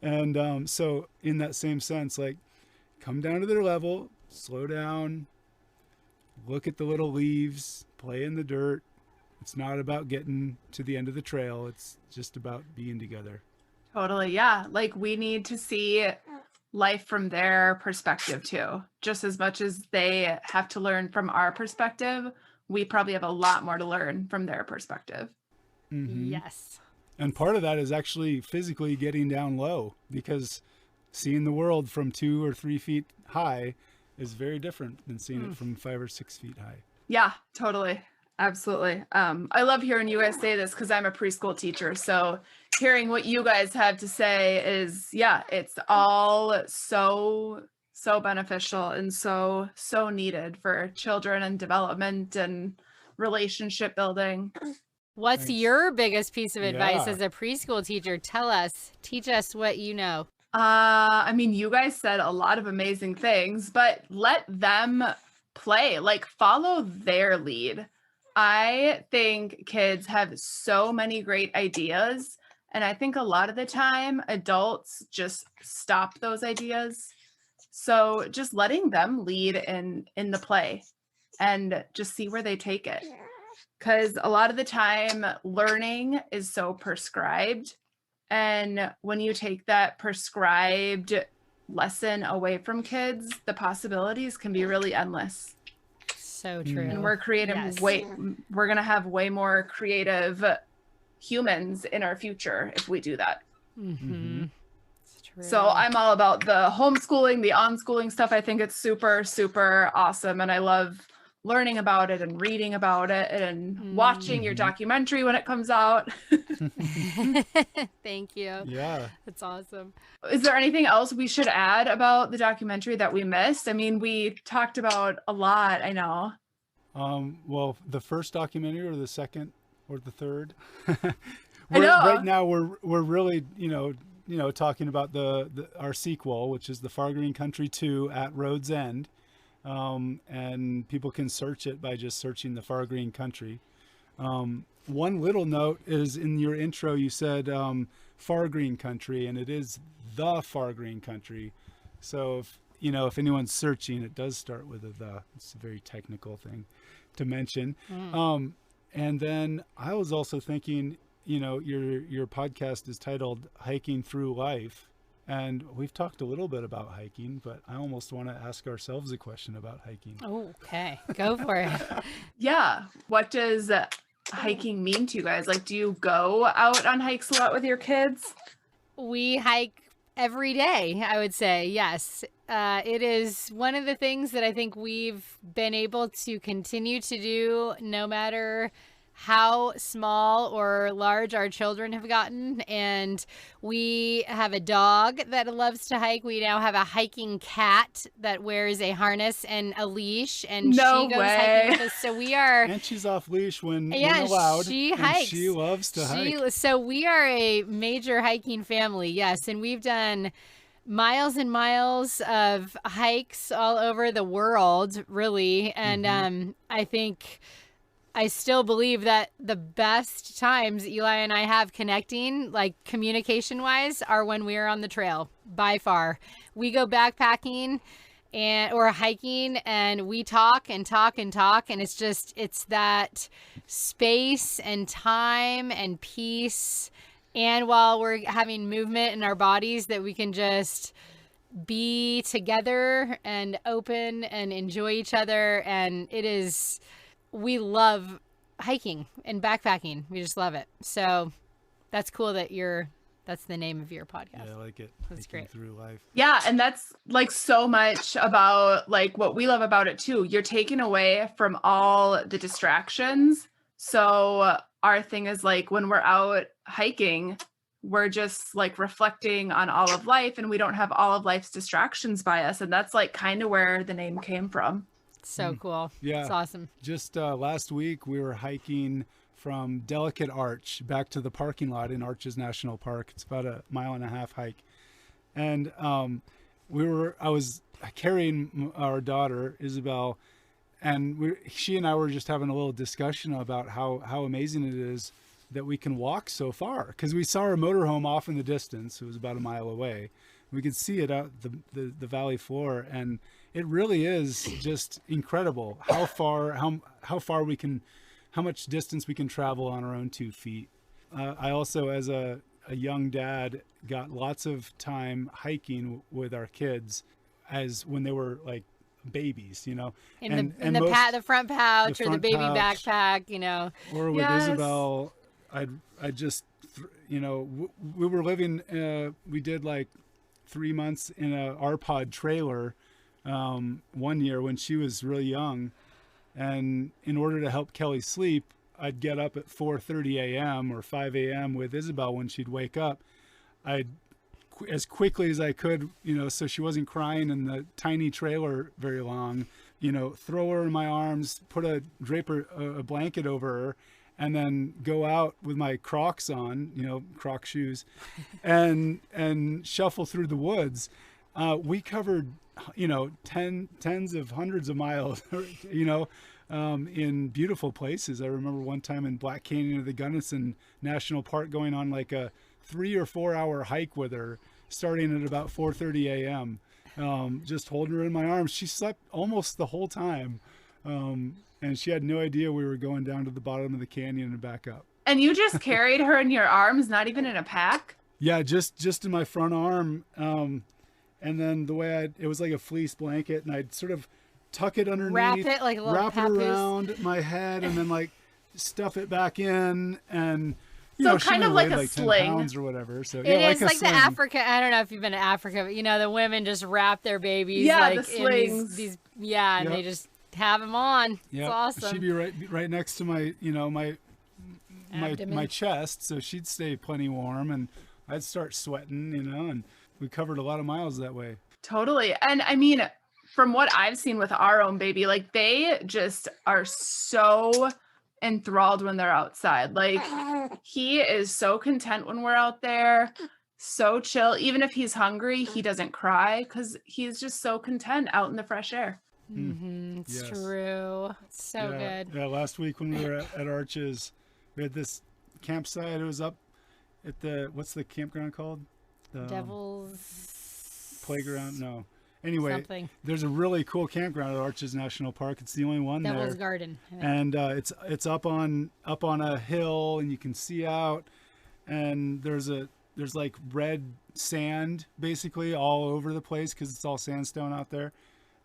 And so in that same sense, like, come down to their level, slow down, look at the little leaves, play in the dirt. It's not about getting to the end of the trail. It's just about being together. Totally. Yeah. Like, we need to see life from their perspective too. Just as much as they have to learn from our perspective, we probably have a lot more to learn from their perspective. Mm-hmm. Yes. And part of that is actually physically getting down low, because seeing the world from 2 or 3 feet high is very different than seeing it from 5 or 6 feet high. Yeah, totally. Absolutely. I love hearing you guys say this because I'm a preschool teacher. So hearing what you guys have to say is, yeah, it's all so beneficial and so needed for children and development and relationship building. What's Thanks. your biggest piece of advice Yeah. as a preschool teacher? Teach us what you know. I mean, you guys said a lot of amazing things, but let them play, like, follow their lead. I think kids have so many great ideas, and I think a lot of the time adults just stop those ideas. So just letting them lead in the play and just see where they take it. Because a lot of the time learning is so prescribed. And when you take that prescribed lesson away from kids, the possibilities can be really endless. So true. And we're creating Yes. we're going to have way more creative humans in our future if we do that. Mm-hmm. It's true. So I'm all about the homeschooling, the unschooling stuff. I think it's super, super awesome. And I love learning about it and reading about it and watching your documentary when it comes out. Thank you. Yeah. That's awesome. Is there anything else we should add about the documentary that we missed? I mean, we talked about a lot, I know. Well, the first documentary or the second or the third? I know. Right now we're really, talking about our sequel, which is the Far Green Country 2 at Road's End. And people can search it by just searching the Far Green Country. One little note is in your intro, you said Far Green Country, and it is the Far Green Country. So if anyone's searching, it does start with a the. It's a very technical thing to mention. And then I was also thinking, your podcast is titled Hiking Through Life. And we've talked a little bit about hiking, but I almost want to ask ourselves a question about hiking. Oh, okay. Go for it. Yeah. What does hiking mean to you guys? Like, do you go out on hikes a lot with your kids? We hike every day, I would say. Yes. It is one of the things that I think we've been able to continue to do no matter how small or large our children have gotten. And we have a dog that loves to hike. We now have a hiking cat that wears a harness and a leash, and No she goes way. hiking with us. So we are, And she's off leash when yeah, allowed. she and hikes. she loves to hike. So we are a major hiking family. Yes. And we've done miles and miles of hikes all over the world, really. And I still believe that the best times Eli and I have connecting, like communication wise, are when we are on the trail, by far. We go backpacking or hiking, and we talk and talk and talk. And it's that space and time and peace. And while we're having movement in our bodies, that we can just be together and open and enjoy each other. And we love hiking and backpacking. We just love it. So that's cool that that's the name of your podcast. Yeah, I like it. That's Hiking great. Through Life. Yeah. And that's like so much about like what we love about it too. You're taken away from all the distractions. So our thing is like when we're out hiking, we're just like reflecting on all of life, and we don't have all of life's distractions by us. And that's like kind of where the name came from. So cool. Yeah. It's awesome. Just last week, we were hiking from Delicate Arch back to the parking lot in Arches National Park. It's about a 1.5 mile hike. And I was carrying our daughter, Isabel, and she and I were just having a little discussion about how amazing it is that we can walk so far. Because we saw our motorhome off in the distance. It was about a mile away. We could see it out the valley floor, and it really is just incredible how much distance we can travel on our own 2 feet. I also, as a young dad, got lots of time hiking with our kids as when they were like babies, in the front pouch the or the front baby pouch. backpack, Or with Yes. Isabel, I just, we were living, we did like 3 months in a RPod trailer one year when she was really young. And in order to help Kelly sleep, I'd get up at 4:30 a.m. or 5 a.m. with Isabel when she'd wake up. I'd, as quickly as I could, so she wasn't crying in the tiny trailer very long, throw her in my arms, put a blanket over her, and then go out with my Crocs on, Croc shoes, and shuffle through the woods. We covered, tens of hundreds of miles, in beautiful places. I remember one time in Black Canyon of the Gunnison National Park going on like a 3 or 4 hour hike with her, starting at about 4:30 a.m. Just holding her in my arms. She slept almost the whole time. And she had no idea we were going down to the bottom of the canyon and back up. And you just carried her in your arms, not even in a pack? Yeah, just in my front arm. And then the way it was like a fleece blanket, and I'd sort of tuck it underneath, wrap it like a little wrap it papoose. around my head, and then like stuff it back in, and you So know, she kind may of like weigh a like 10 sling. pounds or whatever. So It yeah, is like a like the sling. Africa. I don't know if you've been to Africa, but you know the women just wrap their babies Yeah, like the slings. in these and Yep. they just have them on. Yeah, It's awesome. she'd be right next to my, you know, my Abdomen. chest, so she'd stay plenty warm, and I'd start sweating, you know, and we covered a lot of miles that way. Totally. And I mean, from what I've seen with our own baby, like they just are so enthralled when they're outside. Like he is so content when we're out there, so chill. Even if he's hungry, he doesn't cry because he's just so content out in the fresh air. It's Yes. true. It's so Yeah, good. yeah. Last week when we were at Arches, we had this campsite. It was up at what's the campground called? The Devil's playground? No. Anyway, something. there's a really cool campground at Arches National Park. It's the only one Devil's there. Garden. I think. And it's up on a hill, and you can see out. And there's like red sand basically all over the place because it's all sandstone out there.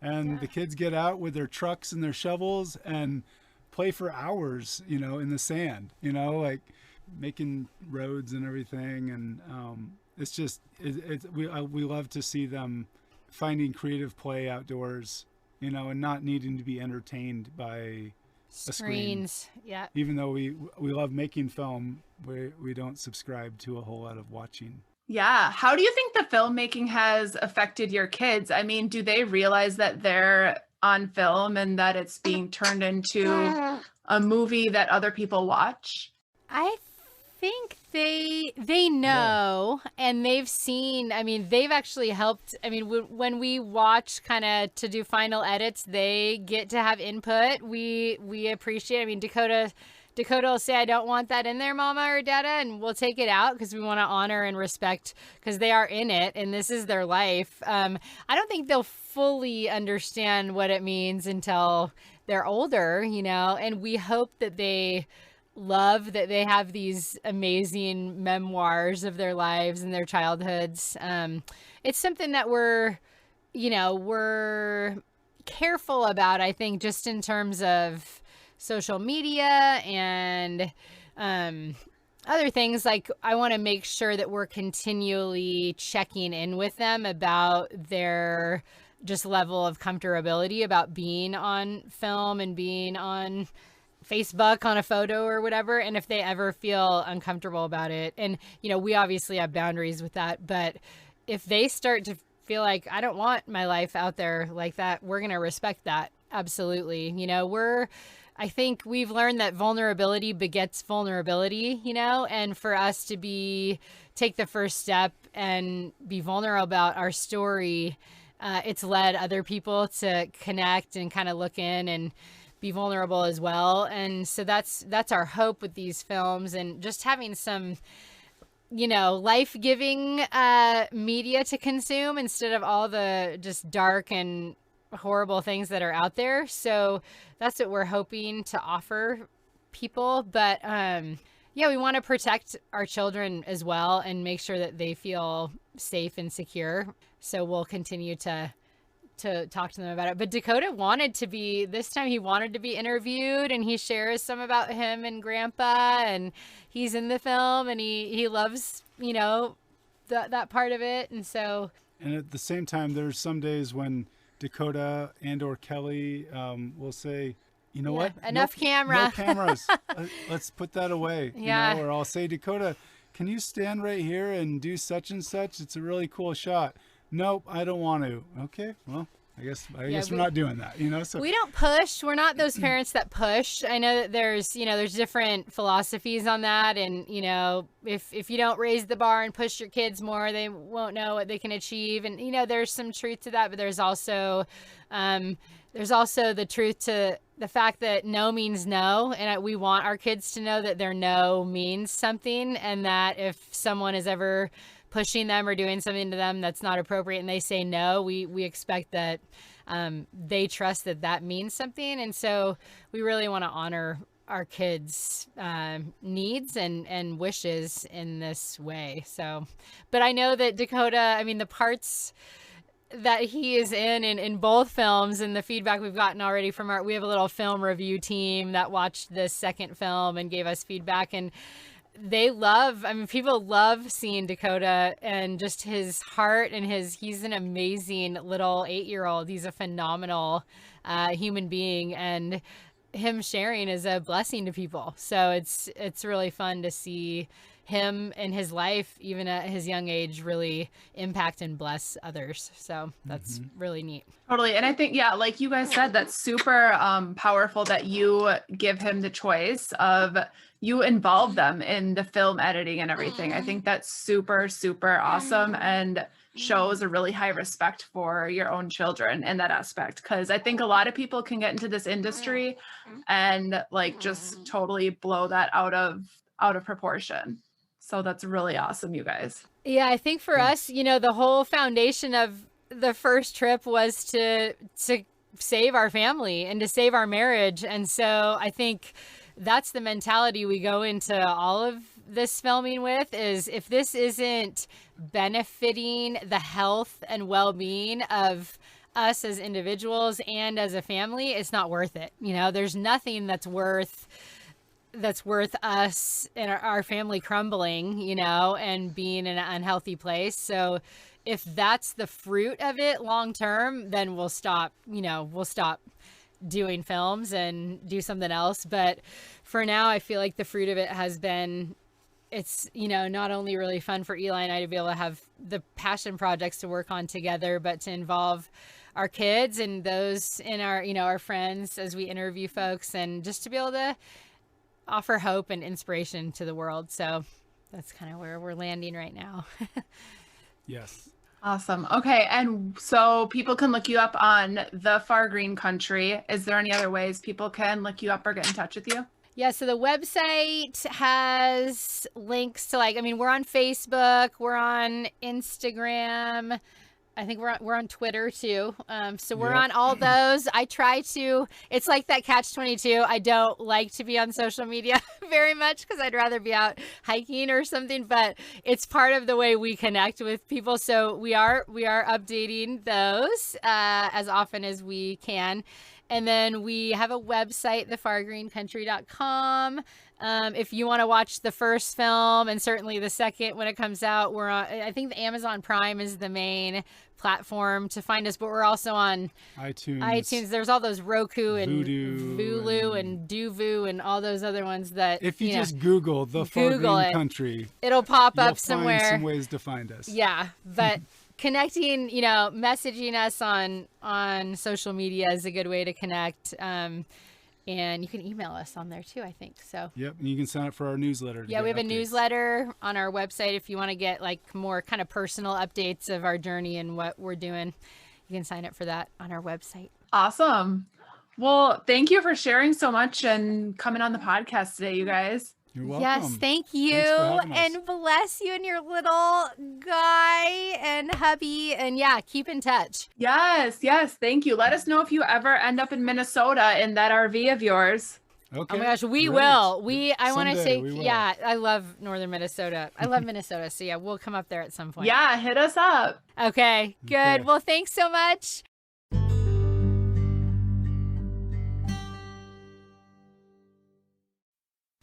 And the kids get out with their trucks and their shovels and play for hours, you know, in the sand, you know, like making roads and everything. And it's just we love to see them finding creative play outdoors, you know, and not needing to be entertained by a screen. Screens. Yeah. Even though we love making film, we don't subscribe to a whole lot of watching. Yeah. How do you think the filmmaking has affected your kids? I mean, do they realize that they're on film and that it's being turned into a movie that other people watch? I think they know, and they've seen. I mean, they've actually helped. I mean, when we watch kind of to do final edits, they get to have input. We appreciate. I mean, Dakota will say, I don't want that in there, Mama or Dada, and we'll take it out because we want to honor and respect because they are in it and this is their life. I don't think they'll fully understand what it means until they're older, you know, and we hope that they love that they have these amazing memoirs of their lives and their childhoods. It's something that we're careful about, I think, just in terms of social media and other things. Like I want to make sure that we're continually checking in with them about their just level of comfortability about being on film and being on Facebook on a photo or whatever, and if they ever feel uncomfortable about it. And you know, we obviously have boundaries with that, but if they start to feel like I don't want my life out there like that, we're going to respect that. Absolutely. You know, I think we've learned that vulnerability begets vulnerability, you know, and for us to take the first step and be vulnerable about our story, it's led other people to connect and kind of look in and be vulnerable as well. And so that's our hope with these films, and just having some, you know, life-giving media to consume instead of all the just dark and horrible things that are out there. So that's what we're hoping to offer people. But yeah, we want to protect our children as well and make sure that they feel safe and secure. So we'll continue to talk to them about it. But Dakota this time he wanted to be interviewed, and he shares some about him and Grandpa, and he's in the film, and he loves, you know, that part of it. And so, and at the same time, there's some days when Dakota and or Kelly will say, you know what? Enough camera. No cameras. Let's put that away. Yeah. You know, or I'll say, Dakota, can you stand right here and do such and such? It's a really cool shot. Nope, I don't want to. Okay, well, I guess we're not doing that, you know. So we don't push. We're not those parents that push. I know that there's different philosophies on that, and you know, if you don't raise the bar and push your kids more, they won't know what they can achieve. And you know, there's some truth to that, but there's also the truth to the fact that no means no, and we want our kids to know that their no means something, and that if someone is ever pushing them or doing something to them that's not appropriate and they say no, we expect that they trust that means something. And so we really want to honor our kids' needs and wishes in this way. So, but I know that Dakota, I mean, the parts that he is in both films, and the feedback we've gotten already from we have a little film review team that watched the second film and gave us feedback, and people love seeing Dakota and just his heart and he's an amazing little 8-year-old. He's a phenomenal human being, and him sharing is a blessing to people. So it's really fun to see him and his life, even at his young age, really impact and bless others. So that's really neat. Totally. And I think, yeah, like you guys said, that's super powerful that you give him the choice of, you involve them in the film editing and everything. I think that's super, super awesome, and shows a really high respect for your own children in that aspect. Because I think a lot of people can get into this industry and like just totally blow that out of proportion. So that's really awesome, you guys. Yeah, I think for us, the whole foundation of the first trip was to save our family and to save our marriage. And so I think that's the mentality we go into all of this filming with, is if this isn't benefiting the health and well-being of us as individuals and as a family, it's not worth it. There's nothing that's worth us and our family crumbling, and being in an unhealthy place. So if that's the fruit of it long term, then we'll stop doing films and do something else. But for now, I feel like the fruit of it has been, it's, not only really fun for Eli and I to be able to have the passion projects to work on together, but to involve our kids and those in our, our friends as we interview folks, and just to be able to offer hope and inspiration to the world. So that's kind of where we're landing right now. Yes. Awesome. Okay. And so people can look you up on the Far Green Country. Is there any other ways people can look you up or get in touch with you? Yeah, so the website has links to we're on Facebook, we're on Instagram, I think we're on Twitter too. So we're on all those. I try to, it's like that catch-22. I don't like to be on social media very much because I'd rather be out hiking or something, but it's part of the way we connect with people. So we are updating those as often as we can. And then we have a website, thefargreencountry.com. If you want to watch the first film and certainly the second when it comes out, we're on, I think the Amazon Prime is the main platform to find us, but we're also on iTunes. There's all those Roku and Vulu and Duvu and all those other ones that if you just Google the Far Green Country, it'll pop up somewhere. Find some ways to find us. Yeah, but connecting, messaging us on social media is a good way to connect. And you can email us on there too, I think. So. Yep, and you can sign up for our newsletter. Yeah, we have a newsletter on our website if you want to get more kind of personal updates of our journey and what we're doing. You can sign up for that on our website. Awesome. Well, thank you for sharing so much and coming on the podcast today, you guys. You're welcome. Yes, thank you. And bless you and your little guy and hubby. And yeah, keep in touch. Yes. Thank you. Let us know if you ever end up in Minnesota in that RV of yours. Okay. Oh my gosh, we will. I want to say, yeah, I love northern Minnesota. I love Minnesota. So yeah, we'll come up there at some point. Yeah, hit us up. Okay, good. Okay. Well, thanks so much.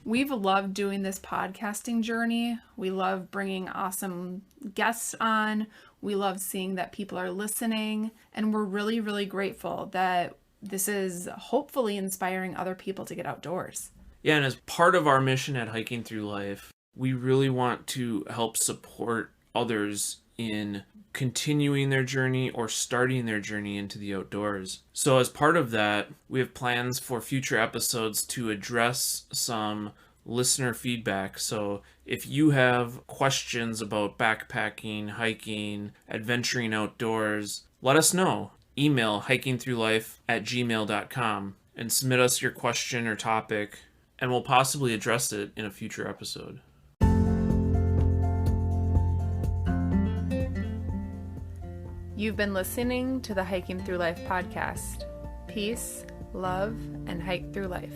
We've loved doing this podcasting journey. We love bringing awesome guests on. We love seeing that people are listening. And we're really, really grateful that this is hopefully inspiring other people to get outdoors. Yeah, and as part of our mission at Hiking Through Life, we really want to help support others in continuing their journey or starting their journey into the outdoors. So as part of that, we have plans for future episodes to address some listener feedback. So if you have questions about backpacking, hiking, adventuring outdoors, let us know. Email hikingthroughlife@gmail.com and submit us your question or topic, and we'll possibly address it in a future episode. You've been listening to the Hiking Through Life podcast. Peace, love, and hike through life.